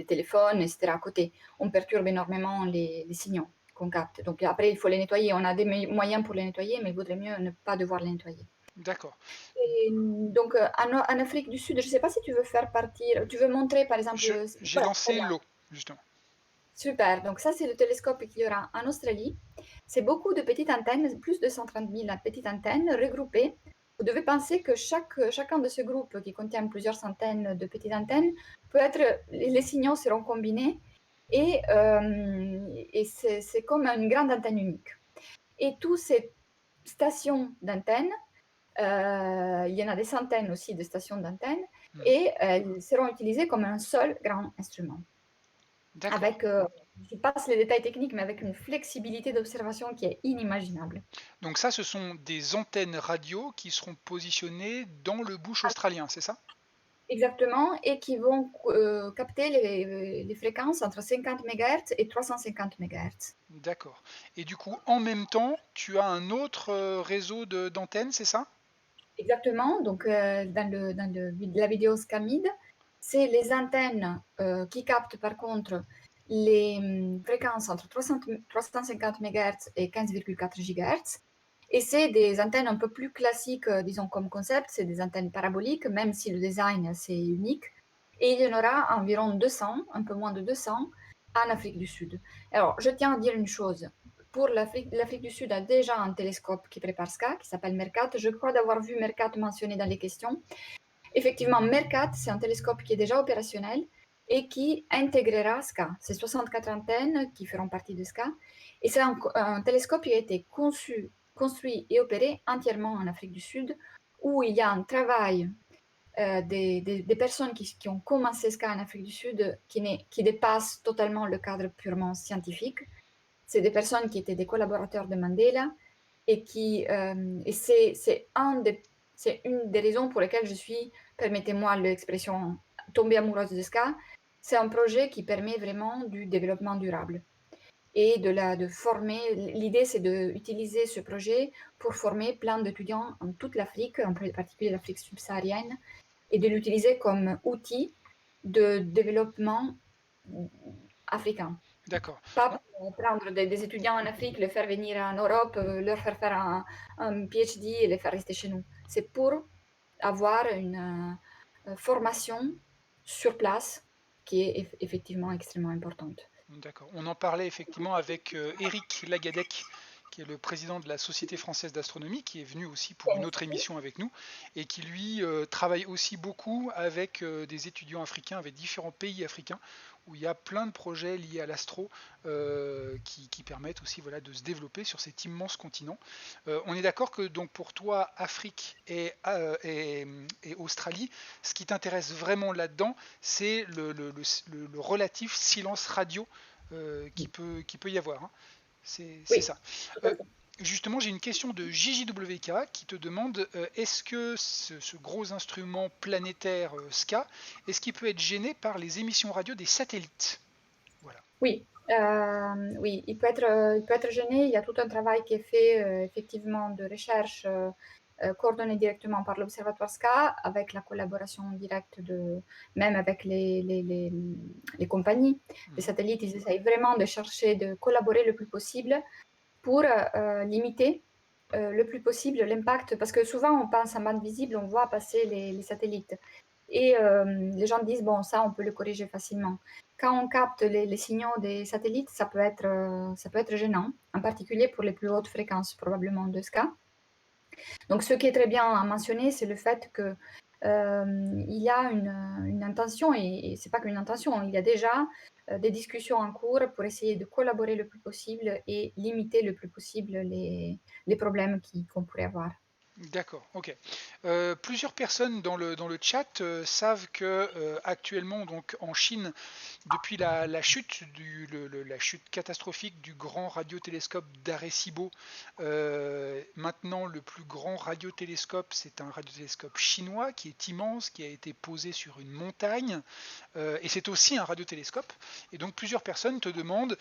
téléphones, etc. à côté. On perturbe énormément les signaux qu'on capte. Donc après, il faut les nettoyer. On a des moyens pour les nettoyer, mais il vaudrait mieux ne pas devoir les nettoyer. D'accord. Et donc en Afrique du Sud, je ne sais pas si tu veux faire partir, tu veux montrer par exemple. J'ai Voilà, très lancé bien. l'eau, justement. Super. Donc ça, c'est le télescope qu'il y aura en Australie. C'est beaucoup de petites antennes, plus de 130 000 petites antennes regroupées. Vous devez penser que chacun de ce groupe, qui contient plusieurs centaines de petites antennes, peut être, les signaux seront combinés et c'est comme une grande antenne unique. Et toutes ces stations d'antennes, il y en a des centaines aussi de stations d'antennes, Mhm. et elles seront utilisées comme un seul grand instrument D'accord. avec, je passe les détails techniques, mais avec une flexibilité d'observation qui est inimaginable. Donc ça, ce sont des antennes radio qui seront positionnées dans le bush australien, c'est ça? Exactement, et qui vont capter les fréquences entre 50 MHz et 350 MHz. D'accord. Et du coup, en même temps, tu as un autre réseau d'antennes, c'est ça? Exactement, donc la vidéo SCAMID, c'est les antennes qui captent par contre les fréquences entre 350 MHz et 15,4 GHz. Et c'est des antennes un peu plus classiques, disons comme concept, c'est des antennes paraboliques, même si le design c'est unique. Et il y en aura environ 200, un peu moins de 200, en Afrique du Sud. Alors, je tiens à dire une chose. Pour l'Afrique du Sud a déjà un télescope qui prépare SCA, qui s'appelle MERCAT. Je crois d'avoir vu MERCAT mentionné dans les questions. Effectivement, MERCAT, c'est un télescope qui est déjà opérationnel et qui intégrera SCA. C'est 64 antennes qui feront partie de SCA. Et c'est un télescope qui a été conçu, construit et opéré entièrement en Afrique du Sud, où il y a un travail des personnes qui ont commencé SCA en Afrique du Sud qui dépasse totalement le cadre purement scientifique. C'est des personnes qui étaient des collaborateurs de Mandela et c'est une des raisons pour lesquelles je suis, permettez-moi l'expression, tombée amoureuse de SCA. C'est un projet qui permet vraiment du développement durable et de former. L'idée, c'est d'utiliser ce projet pour former plein d'étudiants en toute l'Afrique, en particulier l'Afrique subsaharienne, et de l'utiliser comme outil de développement africain. D'accord. Pas On- pour prendre des étudiants en Afrique, les faire venir en Europe, leur faire un PhD et les faire rester chez nous. C'est pour avoir une formation sur place qui est effectivement extrêmement importante. D'accord. On en parlait effectivement avec Éric Lagadec, qui est le président de la Société française d'astronomie, qui est venu aussi pour une autre émission avec nous, et qui lui travaille aussi beaucoup avec des étudiants africains, avec différents pays africains, où il y a plein de projets liés à l'astro qui permettent aussi voilà, de se développer sur cet immense continent. On est d'accord que donc pour toi, Afrique et Australie, ce qui t'intéresse vraiment là-dedans, c'est le relatif silence radio qui peut y avoir, hein. C'est Oui, ça. tout à Euh, fait. Justement, j'ai une question de JJWK qui te demande est-ce que ce gros instrument planétaire SCA, est-ce qu'il peut être gêné par les émissions radio des satellites? Voilà. Oui, oui, il peut être gêné. Il y a tout un travail qui est fait effectivement de recherche coordonné directement par l'Observatoire SCA avec la collaboration directe même avec les compagnies. Les Mhm. satellites, ils essayent vraiment de chercher de collaborer le plus possible pour limiter le plus possible l'impact, parce que souvent on pense en bande visible, on voit passer les satellites. Et les gens disent, bon, ça, on peut le corriger facilement. Quand on capte les signaux des satellites, ça peut être gênant, en particulier pour les plus hautes fréquences, probablement de ska. Donc, ce qui est très bien à mentionner, c'est le fait que il y a une intention, et c'est pas qu'une intention, il y a déjà des discussions en cours pour essayer de collaborer le plus possible et limiter le plus possible les problèmes qu'on pourrait avoir. D'accord, ok. Plusieurs personnes dans le chat savent que actuellement, donc en Chine, depuis la chute la chute catastrophique du grand radiotélescope d'Arecibo, maintenant le plus grand radiotélescope, c'est un radiotélescope chinois qui est immense, qui a été posé sur une montagne, et c'est aussi un radiotélescope. Et donc plusieurs personnes te demandent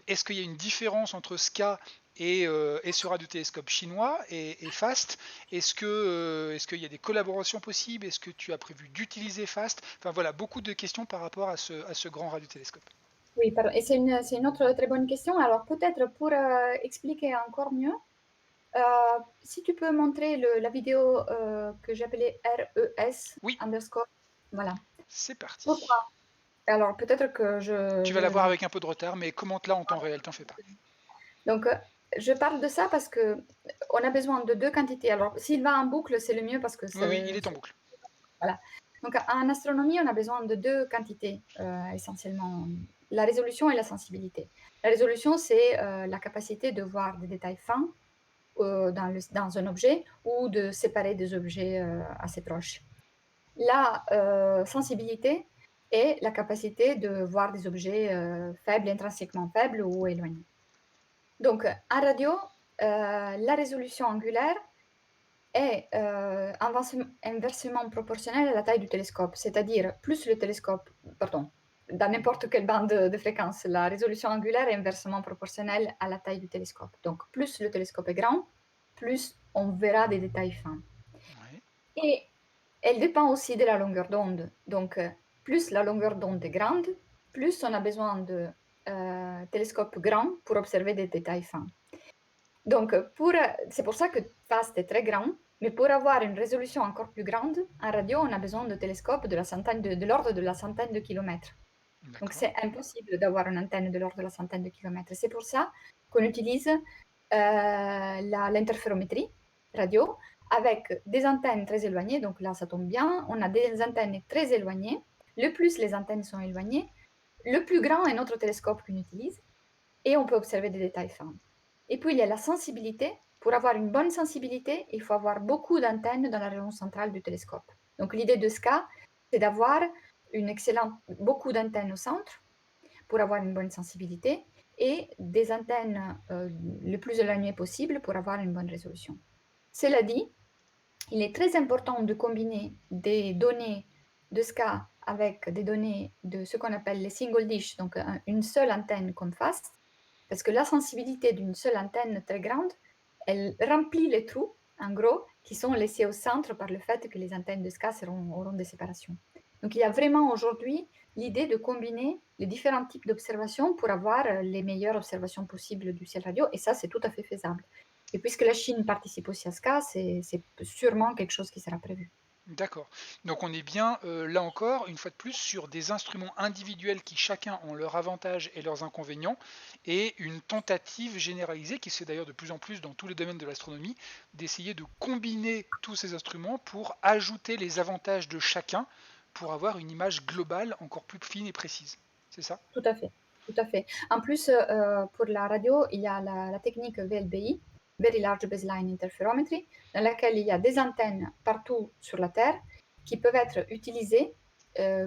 est-ce qu'il y a une différence entre SCA et ce radiotélescope chinois et FAST. Est-ce qu'il y a des collaborations possibles? Est-ce que tu as prévu d'utiliser FAST? Enfin voilà, beaucoup de questions par rapport à ce grand radiotélescope. Oui, pardon. Et c'est une autre très bonne question. Alors, peut-être pour expliquer encore mieux, si tu peux montrer la vidéo que j'appelais RES Oui, underscore. Voilà. c'est parti. Pourquoi? Alors, peut-être que Tu vas la voir avec un peu de retard, mais commente-la en temps réel, t'en fais pas. Donc, je parle de ça parce que on a besoin de deux quantités. Alors, s'il va en boucle, c'est le mieux parce que Oui, oui, il est en boucle. voilà. Donc, en astronomie, on a besoin de deux quantités essentiellement, la résolution et la sensibilité. La résolution, c'est la capacité de voir des détails fins dans un objet ou de séparer des objets assez proches. La sensibilité est la capacité de voir des objets faibles, intrinsèquement faibles ou éloignés. Donc, en radio, la résolution angulaire est inversement proportionnelle à la taille du télescope, c'est-à-dire plus le télescope, pardon, dans n'importe quelle bande de fréquence, la résolution angulaire est inversement proportionnelle à la taille du télescope. Donc, plus le télescope est grand, plus on verra des détails fins. Ouais. Et elle dépend aussi de la longueur d'onde. Donc, plus la longueur d'onde est grande, plus on a besoin de télescopes grands pour observer des détails fins. Donc, c'est pour ça que FAST est très grand, mais pour avoir une résolution encore plus grande, en radio, on a besoin de télescopes de l'ordre de la centaine de kilomètres. Donc, D'accord. c'est impossible d'avoir une antenne de l'ordre de la centaine de kilomètres. C'est pour ça qu'on utilise l'interférométrie radio avec des antennes très éloignées. Donc là, ça tombe bien. On a des antennes très éloignées. Le plus les antennes sont éloignées, le plus grand est notre télescope qu'on utilise et on peut observer des détails fins. Et puis, il y a la sensibilité. Pour avoir une bonne sensibilité, il faut avoir beaucoup d'antennes dans la région centrale du télescope. Donc, l'idée de SCA, c'est d'avoir beaucoup d'antennes au centre pour avoir une bonne sensibilité et des antennes le plus éloignées possible pour avoir une bonne résolution. Cela dit, il est très important de combiner des données de SCA avec des données de ce qu'on appelle les single dish, donc une seule antenne comme FAST, parce que la sensibilité d'une seule antenne très grande, elle remplit les trous, en gros, qui sont laissés au centre par le fait que les antennes de SCA auront des séparations. Donc il y a vraiment aujourd'hui l'idée de combiner les différents types d'observations pour avoir les meilleures observations possibles du ciel radio, et ça, c'est tout à fait faisable. Et puisque la Chine participe aussi à SCA, c'est sûrement quelque chose qui sera prévu. D'accord. Donc on est bien, là encore, une fois de plus, sur des instruments individuels qui chacun ont leurs avantages et leurs inconvénients, et une tentative généralisée, qui se fait d'ailleurs de plus en plus dans tous les domaines de l'astronomie, d'essayer de combiner tous ces instruments pour ajouter les avantages de chacun, pour avoir une image globale encore plus fine et précise. C'est ça? Tout à fait, tout à fait. En plus, pour la radio, il y a la technique VLBI, Very Large Baseline Interferometry, dans laquelle il y a des antennes partout sur la Terre qui peuvent être utilisées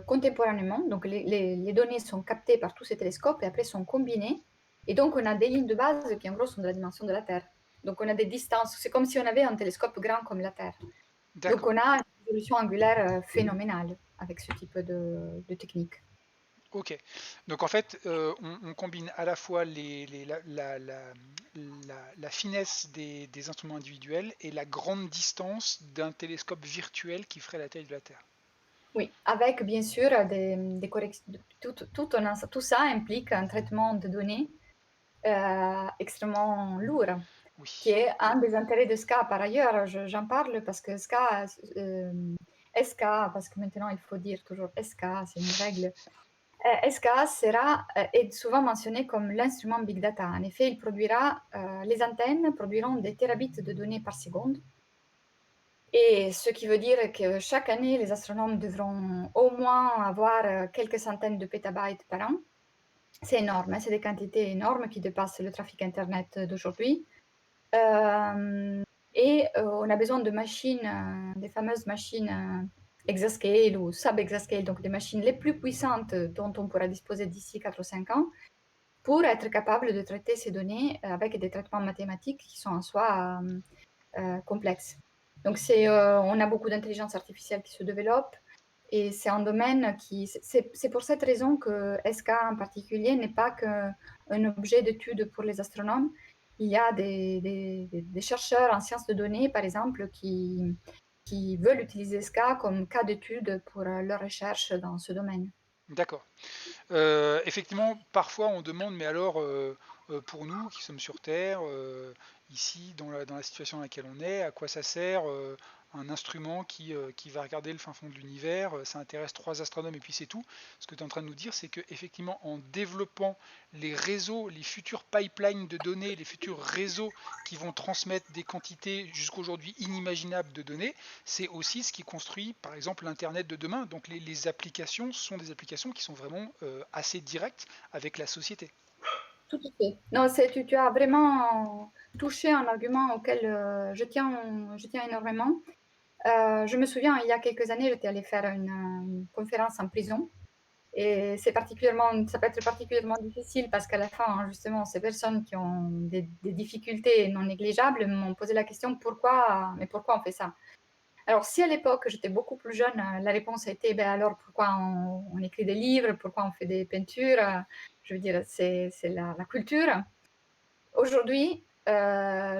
contemporanément. Donc, les données sont captées par tous ces télescopes et après sont combinées. Et donc, on a des lignes de base qui, en gros, sont de la dimension de la Terre. Donc, on a des distances. C'est comme si on avait un télescope grand comme la Terre. Donc, D'accord. on a une résolution angulaire phénoménale avec ce type de technique. Ok. Donc en fait, on combine à la fois la finesse des instruments individuels et la grande distance d'un télescope virtuel qui ferait la taille de la Terre. Oui, avec bien sûr des corrections. Tout ça implique un traitement de données extrêmement lourd, qui Oui. est un des intérêts de SCA. Par ailleurs, j'en parle parce que SCA, SK, parce que maintenant il faut dire toujours SK, c'est une règle. SK est souvent mentionné comme l'instrument Big Data. En effet, les antennes produiront des terabits de données par seconde. Et ce qui veut dire que chaque année, les astronomes devront au moins avoir quelques centaines de pétabytes par an. C'est énorme, hein, c'est des quantités énormes qui dépassent le trafic Internet d'aujourd'hui. On a besoin de machines, des fameuses machines exascale ou sub-exascale, donc des machines les plus puissantes dont on pourra disposer d'ici 4 ou 5 ans, pour être capable de traiter ces données avec des traitements mathématiques qui sont en soi complexes. Donc on a beaucoup d'intelligence artificielle qui se développe, et c'est un domaine c'est pour cette raison que SK en particulier n'est pas qu'un objet d'étude pour les astronomes. Il y a des chercheurs en sciences de données, par exemple, qui veulent utiliser SK comme cas d'étude pour leur recherche dans ce domaine. D'accord. Effectivement, parfois on demande, mais alors pour nous qui sommes sur Terre, ici dans la situation dans laquelle on est, à quoi ça sert un instrument qui va regarder le fin fond de l'univers, ça intéresse 3 astronomes et puis c'est tout. Ce que tu es en train de nous dire, c'est que effectivement en développant les réseaux, les futurs pipelines de données, les futurs réseaux qui vont transmettre des quantités jusqu'aujourd'hui inimaginables de données, c'est aussi ce qui construit par exemple l'Internet de demain. Donc les applications sont des applications qui sont vraiment assez directes avec la société. Tout à fait. Non, tu as vraiment touché un argument auquel je tiens énormément. Je me souviens, il y a quelques années, j'étais allée faire une conférence en prison. Et ça peut être particulièrement difficile parce qu'à la fin, hein, justement, ces personnes qui ont des difficultés non négligeables m'ont posé la question mais pourquoi on fait ça? Alors, si à l'époque j'étais beaucoup plus jeune, la réponse a été ben alors pourquoi on écrit des livres, pourquoi on fait des peintures? Je veux dire, c'est la culture. Aujourd'hui, ça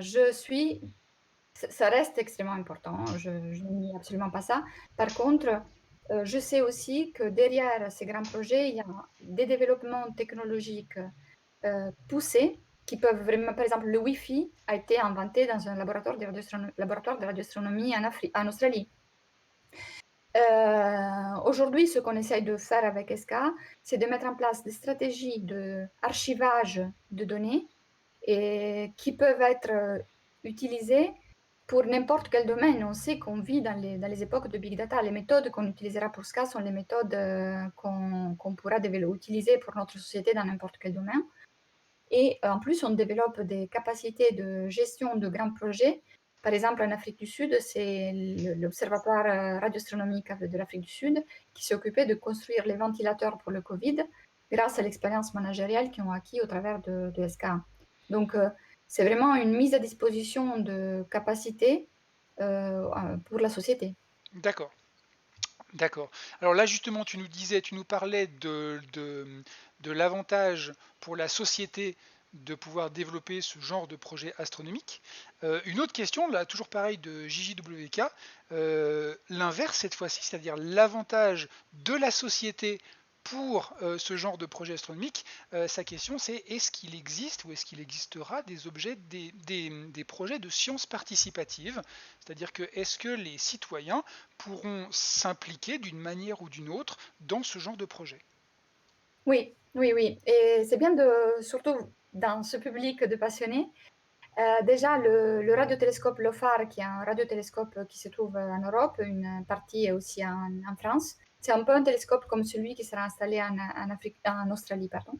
reste extrêmement important, je ne nie absolument pas ça. Par contre, je sais aussi que derrière ces grands projets, il y a des développements technologiques poussés qui peuvent vraiment, par exemple, le Wi-Fi a été inventé dans un laboratoire de radioastronomie en Australie. Aujourd'hui, ce qu'on essaye de faire avec SK, c'est de mettre en place des stratégies d'archivage de données et qui peuvent être utilisées pour n'importe quel domaine. On sait qu'on vit dans les époques de Big Data. Les méthodes qu'on utilisera pour SK sont les méthodes qu'on pourra utiliser pour notre société dans n'importe quel domaine. Et en plus, on développe des capacités de gestion de grands projets. Par exemple, en Afrique du Sud, c'est l'Observatoire radioastronomique de l'Afrique du Sud qui s'est occupé de construire les ventilateurs pour le Covid grâce à l'expérience managériale qu'ils ont acquis au travers de SK. Donc, c'est vraiment une mise à disposition de capacités pour la société. D'accord. D'accord. Alors là, justement, tu nous parlais de l'avantage pour la société de pouvoir développer ce genre de projet astronomique. Une autre question, là, toujours pareil de JJWK, l'inverse cette fois-ci, c'est-à-dire l'avantage de la société pour ce genre de projet astronomique. Sa question, c'est est-ce qu'il existe ou est-ce qu'il existera des objets, des projets de sciences participatives, c'est-à-dire que est-ce que les citoyens pourront s'impliquer d'une manière ou d'une autre dans ce genre de projet? Oui, oui, oui. Et c'est bien surtout dans ce public de passionnés. Déjà, le radiotélescope LOFAR, qui est un radiotélescope qui se trouve en Europe, une partie est aussi en France. C'est un peu un télescope comme celui qui sera installé en Australie, pardon.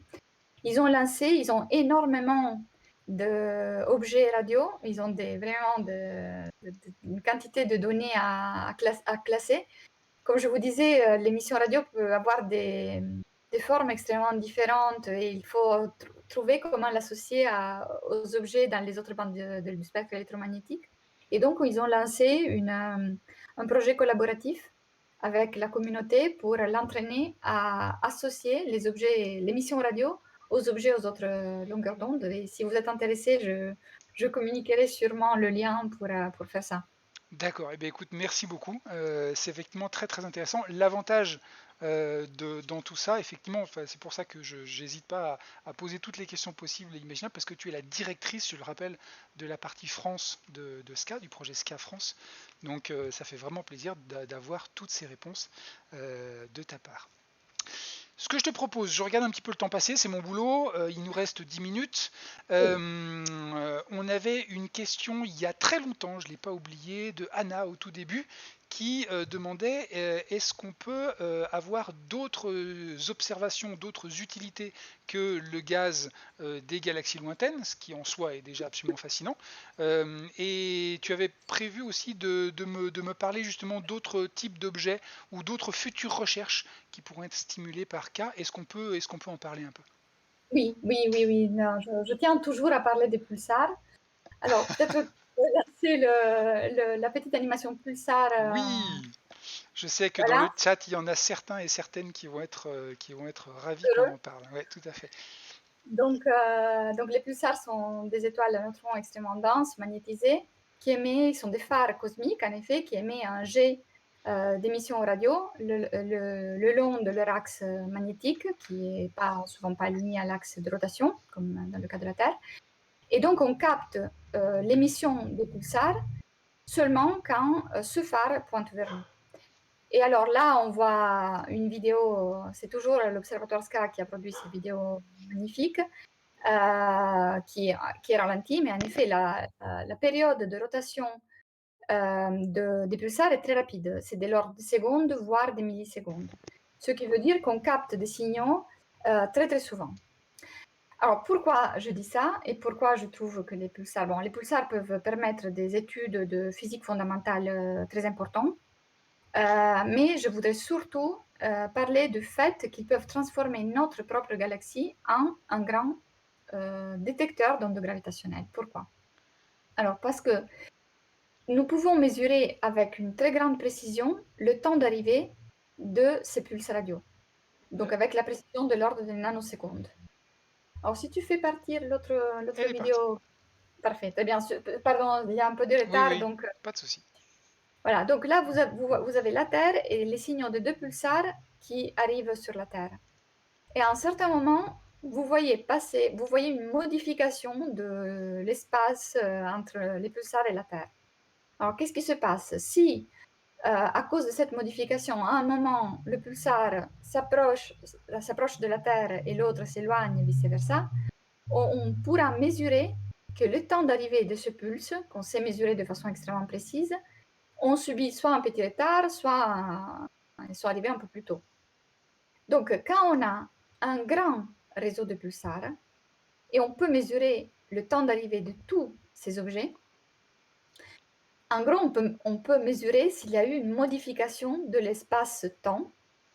Ils ont énormément d'objets radio. Ils ont vraiment une quantité de données à classer. Comme je vous disais, l'émission radio peut avoir des formes extrêmement différentes et il faut trouver comment l'associer aux objets dans les autres bandes du spectre électromagnétique. Et donc, ils ont lancé un projet collaboratif avec la communauté pour l'entraîner à associer l'émission radio aux objets aux autres longueurs d'onde. Et si vous êtes intéressé, je communiquerai sûrement le lien pour faire ça. D'accord. Eh bien, écoute, merci beaucoup. C'est effectivement très très intéressant. L'avantage dans tout ça, effectivement, enfin, c'est pour ça que je n'hésite pas à poser toutes les questions possibles et imaginables, parce que tu es la directrice, je le rappelle, de la partie France de SCA, du projet SCA France. Donc, ça fait vraiment plaisir d'avoir toutes ces réponses de ta part. Ce que je te propose, je regarde un petit peu le temps passé, c'est mon boulot, il nous reste 10 minutes. Oui, On avait une question il y a très longtemps, je ne l'ai pas oublié, de Anna au tout début, qui demandait est-ce qu'on peut avoir d'autres observations, d'autres utilités que le gaz des galaxies lointaines, ce qui en soi est déjà absolument fascinant. Et tu avais prévu aussi de me parler justement d'autres types d'objets ou d'autres futures recherches qui pourront être stimulées par K. Est-ce qu'on peut en parler un peu? oui, oui, oui, oui. Non, je tiens toujours à parler des pulsars. Alors, peut-être lancer la petite animation pulsar. Oui, je sais que dans Voilà. le chat, il y en a certains et certaines qui vont être ravis qu'on Heureux. en parle. Ouais, tout à fait. Donc, les pulsars sont des étoiles à neutrons extrêmement denses, magnétisées, qui émettent, sont des phares cosmiques, en effet, qui émettent un jet d'émission radio le long de leur axe magnétique, qui n'est souvent pas aligné à l'axe de rotation, comme dans le cas de la Terre. Et donc, on capte l'émission des pulsars seulement quand ce phare pointe vers nous. Et alors là, on voit une vidéo, c'est toujours l'Observatoire SCA qui a produit cette vidéo magnifique, qui est ralentie, mais en effet, la période de rotation des pulsars est très rapide. C'est de l'ordre de secondes, voire des millisecondes. Ce qui veut dire qu'on capte des signaux très très souvent. Alors pourquoi je dis ça et pourquoi je trouve que les pulsars peuvent permettre des études de physique fondamentale très importantes, mais je voudrais surtout parler du fait qu'ils peuvent transformer notre propre galaxie en un grand détecteur d'ondes gravitationnelles. Pourquoi? Alors parce que nous pouvons mesurer avec une très grande précision le temps d'arrivée de ces pulses radio, Euh, donc avec la précision de l'ordre de nanosecondes. Alors si tu fais partir l'autre Elle est partie. vidéo, parfait, très bien, pardon, il y a un peu de Oui, retard, oui, donc pas de souci. voilà, donc là vous avez la Terre et les signaux de deux pulsars qui arrivent sur la Terre. Et à un certain moment, vous voyez une modification de l'espace entre les pulsars et la Terre. Alors, qu'est-ce qui se passe? Si, à cause de cette modification, à un moment, le pulsar s'approche de la Terre et l'autre s'éloigne, vice-versa, on pourra mesurer que le temps d'arrivée de ce pulse, qu'on sait mesurer de façon extrêmement précise, on subit soit un petit retard, soit ils sont arrivés un peu plus tôt. Donc, quand on a un grand réseau de pulsars et on peut mesurer le temps d'arrivée de tous ces objets, en gros, on peut mesurer s'il y a eu une modification de l'espace-temps,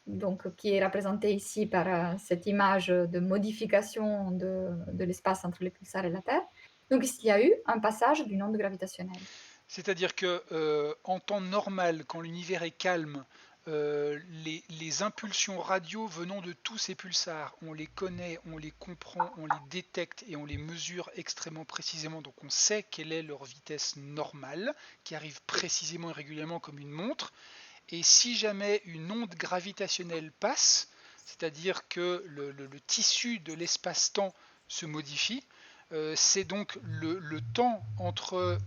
donc qui est représenté ici par cette image de modification de l'espace entre les pulsars et la Terre. Donc, s'il y a eu un passage d'une onde gravitationnelle. C'est-à-dire que en temps normal, quand l'univers est calme, les impulsions radio venant de tous ces pulsars, on les connaît, on les comprend, on les détecte et on les mesure extrêmement précisément. Donc on sait quelle est leur vitesse normale, qui arrive précisément et régulièrement comme une montre. Et si jamais une onde gravitationnelle passe, c'est-à-dire que le tissu de l'espace-temps se modifie, c'est donc le temps entre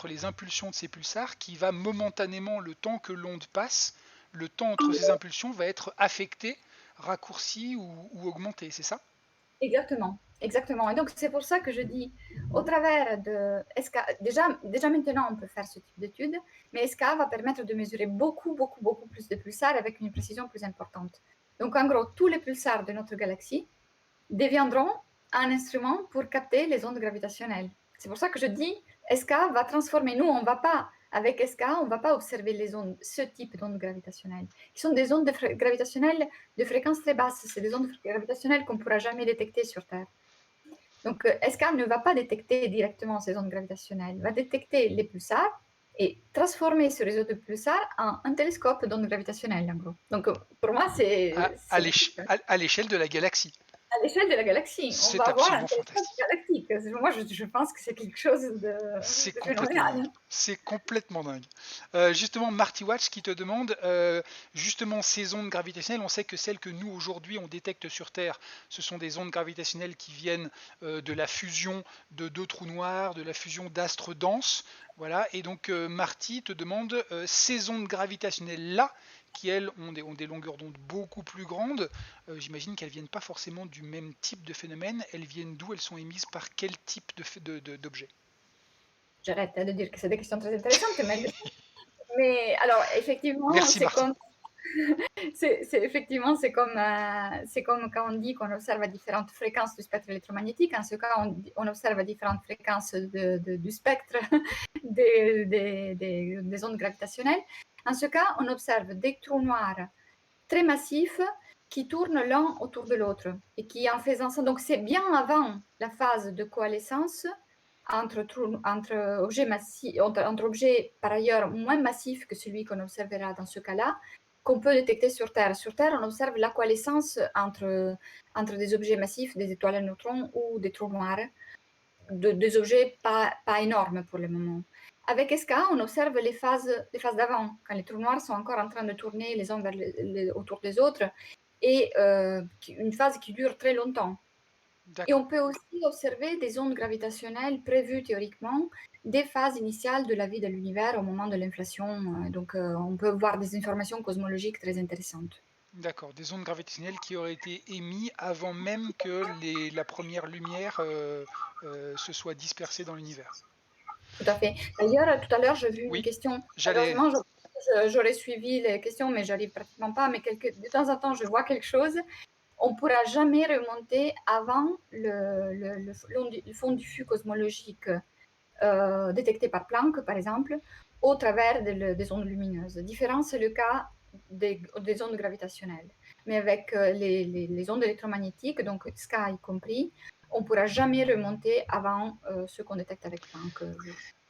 les impulsions de ces pulsars qui va momentanément, le temps que l'onde passe, le temps entre ces impulsions va être affecté, raccourci ou augmenté, c'est ça? Exactement, exactement. Et donc, c'est pour ça que je dis, au travers de SK, déjà maintenant, on peut faire ce type d'études, mais SK va permettre de mesurer beaucoup, beaucoup, beaucoup plus de pulsars avec une précision plus importante. Donc, en gros, tous les pulsars de notre galaxie deviendront un instrument pour capter les ondes gravitationnelles. C'est pour ça que je dis, SK va transformer. Nous, on va pas, avec SK, on ne va pas observer les ondes, ce type d'ondes gravitationnelles, qui sont des ondes gravitationnelles de fréquence très basse. C'est des ondes gravitationnelles qu'on ne pourra jamais détecter sur Terre. Donc, SK ne va pas détecter directement ces ondes gravitationnelles, va détecter les pulsars et transformer ce réseau de pulsars en un télescope d'ondes gravitationnelles, en gros. Donc, pour moi, À, c'est à magique. l'échelle de la galaxie. à l'échelle de la galaxie. On C'est va avoir un absolument télescope fantastique. galactique. Moi, je pense que c'est quelque chose C'est de complètement phénoménal. dingue. C'est complètement dingue. Justement, Marty Watch qui te demande, justement, ces ondes gravitationnelles, on sait que celles que nous, aujourd'hui, on détecte sur Terre, ce sont des ondes gravitationnelles qui viennent de la fusion de deux trous noirs, de la fusion d'astres denses. Voilà. Et donc, Marty te demande, ces ondes gravitationnelles-là, qui, elles, ont des longueurs d'onde beaucoup plus grandes, j'imagine qu'elles viennent pas forcément du même type de phénomène. Elles viennent d'où? Elles sont émises par quel type d'objet? J'arrête de dire que c'est des questions très intéressantes, mais alors, effectivement, Merci Marty. c'est comme quand on dit qu'on observe à différentes fréquences du spectre électromagnétique. En ce cas, on observe à différentes fréquences du spectre des ondes gravitationnelles. En ce cas, on observe des trous noirs très massifs qui tournent l'un autour de l'autre et qui, en faisant ça, donc c'est bien avant la phase de coalescence entre objets par ailleurs moins massifs que celui qu'on observera dans ce cas-là, qu'on peut détecter sur Terre. Sur Terre, on observe la coalescence entre des objets massifs, des étoiles à neutrons ou des trous noirs, des objets pas énormes pour le moment. Avec SK, on observe les phases d'avant, quand les trous noirs sont encore en train de tourner les uns autour des autres, et une phase qui dure très longtemps. Et on peut aussi observer des ondes gravitationnelles prévues théoriquement des phases initiales de la vie de l'univers au moment de l'inflation. Donc, on peut voir des informations cosmologiques très intéressantes. D'accord, des ondes gravitationnelles qui auraient été émises avant même que la première lumière se soit dispersée dans l'univers. Tout à fait. D'ailleurs, tout à l'heure, j'ai vu une Oui, question. j'allais. Malheureusement, j'aurais suivi les questions, mais j'arrive pratiquement pas. Mais de temps en temps, je vois quelque chose. On ne pourra jamais remonter avant le fond diffus cosmologique détecté par Planck, par exemple, au travers des ondes lumineuses. Différent, c'est le cas des ondes gravitationnelles. Mais avec les ondes électromagnétiques, donc SK y compris, on ne pourra jamais remonter avant ce qu'on détecte avec Planck.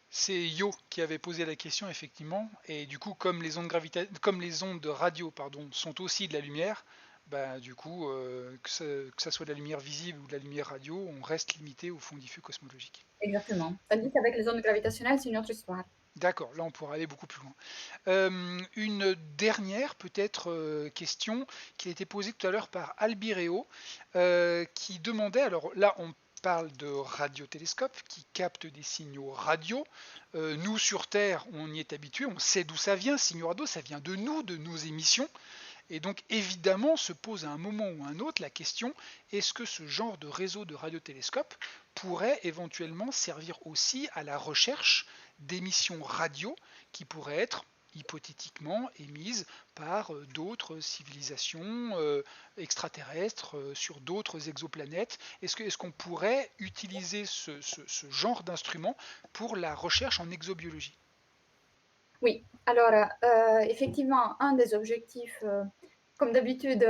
C'est Yo qui avait posé la question effectivement, et du coup comme comme les ondes de radio pardon sont aussi de la lumière, bah du coup que ça soit de la lumière visible ou de la lumière radio, on reste limité au fond diffus cosmologique. Exactement. Tandis qu'avec les ondes gravitationnelles, c'est une autre histoire. D'accord, là on pourra aller beaucoup plus loin. Une dernière peut-être question qui a été posée tout à l'heure par Albireo, qui demandait, alors là on parle de radiotélescopes qui captent des signaux radio. Nous sur Terre on y est habitué, on sait d'où ça vient, signaux radio, ça vient de nous, de nos émissions. Et donc évidemment se pose à un moment ou à un autre la question, est-ce que ce genre de réseau de radiotélescopes pourrait éventuellement servir aussi à la recherche d'émissions radio qui pourraient être hypothétiquement émises par d'autres civilisations extraterrestres sur d'autres exoplanètes. Est-ce qu'on pourrait utiliser ce genre d'instrument pour la recherche en exobiologie? Oui, alors effectivement, un des objectifs, comme d'habitude,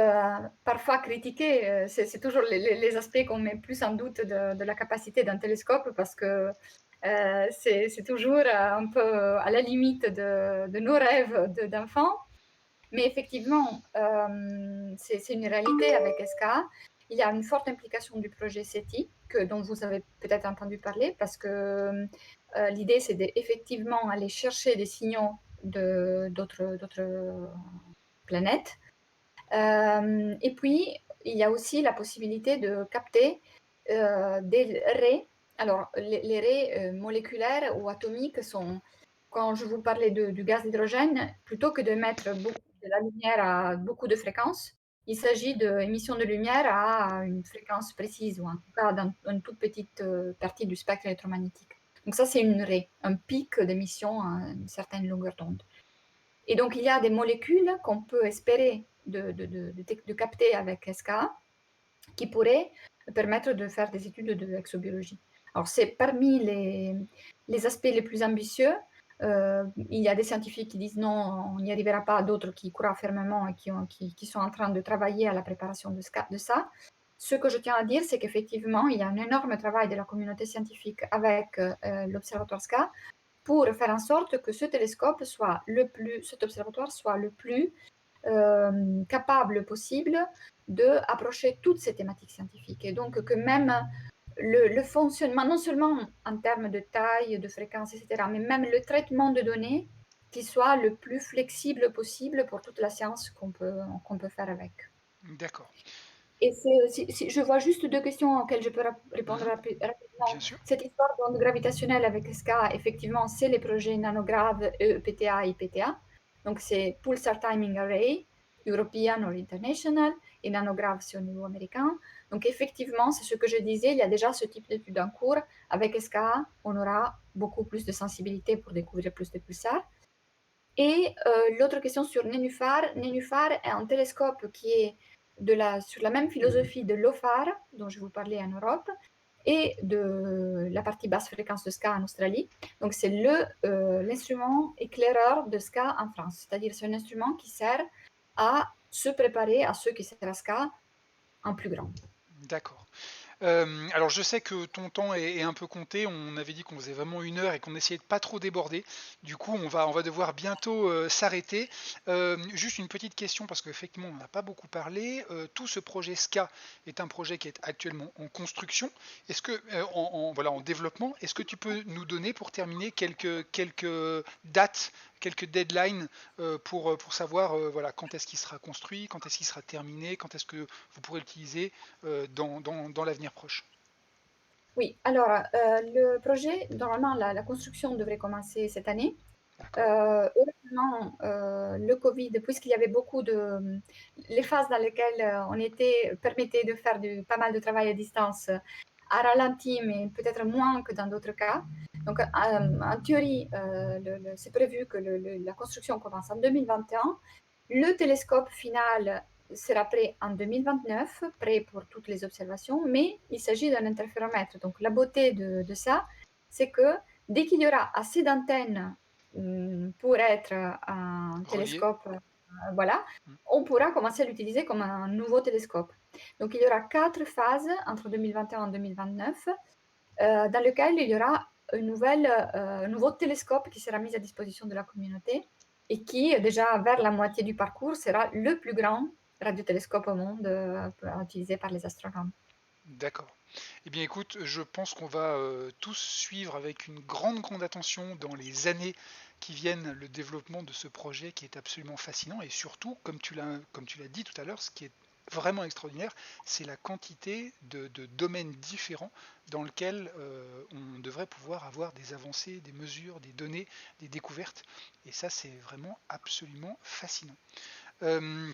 parfois critiqués, c'est toujours les aspects qu'on met plus en doute de la capacité d'un télescope parce que c'est toujours un peu à la limite de nos rêves d'enfants. Mais effectivement, c'est une réalité avec SK. Il y a une forte implication du projet SETI, dont vous avez peut-être entendu parler, parce que l'idée, c'est d'effectivement aller chercher des signaux d'autres planètes. Et puis, il y a aussi la possibilité de capter des raies. Alors, les raies moléculaires ou atomiques sont, quand je vous parlais du gaz d'hydrogène, plutôt que de mettre de la lumière à beaucoup de fréquences, il s'agit d'émissions de lumière à une fréquence précise, ou en tout cas dans une toute petite partie du spectre électromagnétique. Donc ça, c'est une raie, un pic d'émission à une certaine longueur d'onde. Et donc, il y a des molécules qu'on peut espérer de capter avec SK qui pourraient permettre de faire des études d'exobiologie. Alors, c'est parmi les aspects les plus ambitieux. Il y a des scientifiques qui disent non, on n'y arrivera pas, d'autres qui croient fermement et qui sont en train de travailler à la préparation de ça. Ce que je tiens à dire, c'est qu'effectivement, il y a un énorme travail de la communauté scientifique avec l'Observatoire SCA pour faire en sorte que cet observatoire soit le plus capable possible d'approcher toutes ces thématiques scientifiques. Et donc que même le fonctionnement, non seulement en termes de taille, de fréquence, etc., mais même le traitement de données, qui soit le plus flexible possible pour toute la science qu'on peut faire avec. D'accord. Et je vois juste deux questions auxquelles je peux répondre Mhm. rapidement. Bien sûr. Cette histoire d'onde gravitationnelle avec SCA, effectivement, c'est les projets nanograves EPTA et IPTA. Donc, c'est Pulsar Timing Array, European or International, et nanograve, c'est au niveau américain. Donc, effectivement, c'est ce que je disais, il y a déjà ce type d'études en cours. Avec SCA, on aura beaucoup plus de sensibilité pour découvrir plus de pulsars. Et l'autre question sur Nénuphar. Nénuphar est un télescope qui est sur la même philosophie de l'OFAR, dont je vous parlais en Europe, et de la partie basse fréquence de SCA en Australie. Donc, c'est l'instrument éclaireur de SCA en France. C'est-à-dire, c'est un instrument qui sert à se préparer à ce qui sera SCA en plus grand. D'accord. Alors je sais que ton temps est un peu compté, on avait dit qu'on faisait vraiment 1 heure et qu'on essayait de pas trop déborder. Du coup, on va devoir bientôt s'arrêter. Juste une petite question parce qu'effectivement, on n'en a pas beaucoup parlé. Tout ce projet SCA est un projet qui est actuellement en construction. Est-ce que, voilà, en développement, est-ce que tu peux nous donner pour terminer quelques dates, quelques deadlines pour savoir voilà, quand est-ce qu'il sera construit, quand est-ce qu'il sera terminé, quand est-ce que vous pourrez l'utiliser dans l'avenir proche. Oui, alors, le projet, normalement, la construction devrait commencer cette année. D'accord. Heureusement, le Covid, puisqu'il y avait beaucoup de les phases dans lesquelles on était permettait de faire pas mal de travail à distance, a ralenti, mais peut-être moins que dans d'autres cas. Donc, en théorie, c'est prévu que la construction commence en 2021. Le télescope final sera prêt en 2029, prêt pour toutes les observations, mais il s'agit d'un interféromètre. Donc, la beauté de ça, c'est que dès qu'il y aura assez d'antennes pour être un Relié. télescope, voilà, Mm. on pourra commencer à l'utiliser comme un nouveau télescope. Donc, il y aura 4 phases entre 2021 et 2029, dans lesquelles il y aura un nouveau télescope qui sera mis à disposition de la communauté et qui, déjà vers la moitié du parcours, sera le plus grand radiotélescope au monde utilisé par les astronomes. D'accord. Eh bien écoute, je pense qu'on va tous suivre avec une grande grande attention dans les années qui viennent le développement de ce projet qui est absolument fascinant et surtout, comme tu l'as dit tout à l'heure, ce qui est vraiment extraordinaire, c'est la quantité de domaines différents dans lesquels on devrait pouvoir avoir des avancées, des mesures, des données, des découvertes. Et ça, c'est vraiment absolument fascinant. Euh,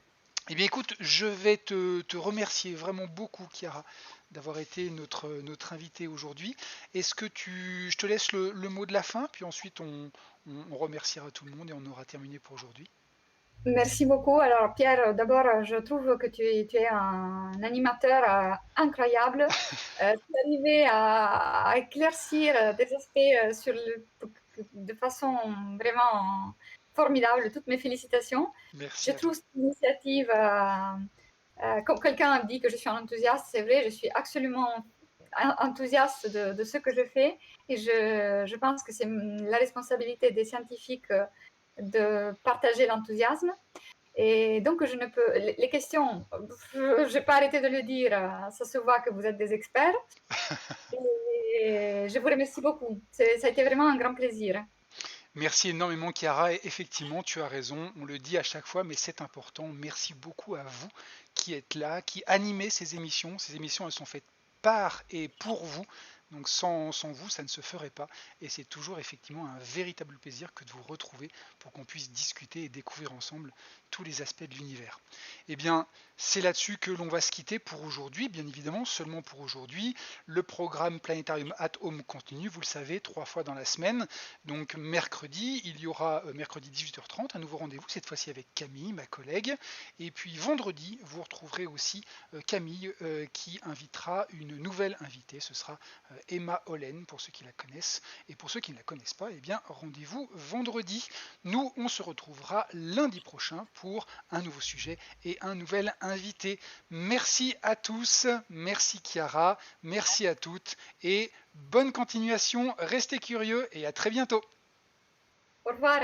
eh bien écoute, je vais te remercier vraiment beaucoup, Chiara, d'avoir été notre invité aujourd'hui. Est-ce que je te laisse le mot de la fin, puis ensuite on remerciera tout le monde et on aura terminé pour aujourd'hui. Merci beaucoup. Alors, Pierre, d'abord, je trouve que tu es un animateur incroyable. Tu es arrivé à éclaircir des aspects de façon vraiment formidable. Toutes mes félicitations. Je Merci à trouve toi. cette initiative, comme quelqu'un a dit que je suis un enthousiaste, c'est vrai, je suis absolument enthousiaste de ce que je fais et je pense que c'est la responsabilité des scientifiques de partager l'enthousiasme. Et donc, je ne peux. Les questions, je n'ai pas arrêté de le dire, ça se voit que vous êtes des experts. Et je vous remercie beaucoup. Ça a été vraiment un grand plaisir. Merci énormément, Chiara, et effectivement, tu as raison, on le dit à chaque fois, mais c'est important. Merci beaucoup à vous qui êtes là, qui animez ces émissions. Ces émissions, elles sont faites par et pour vous. Donc sans vous, ça ne se ferait pas. Et c'est toujours effectivement un véritable plaisir que de vous retrouver pour qu'on puisse discuter et découvrir ensemble tous les aspects de l'univers. Eh bien, c'est là-dessus que l'on va se quitter pour aujourd'hui, bien évidemment, seulement pour aujourd'hui. Le programme Planétarium at Home continue, vous le savez, 3 fois dans la semaine. Donc mercredi, il y aura mercredi 18h30 un nouveau rendez-vous, cette fois-ci avec Camille, ma collègue. Et puis vendredi, vous retrouverez aussi Camille qui invitera une nouvelle invitée. Ce sera Emma Hollen pour ceux qui la connaissent. Et pour ceux qui ne la connaissent pas, eh bien rendez-vous vendredi. Nous, on se retrouvera lundi prochain pour un nouveau sujet et un nouvel invité. Merci à tous, merci Chiara, merci à toutes et bonne continuation, restez curieux et à très bientôt. Au revoir.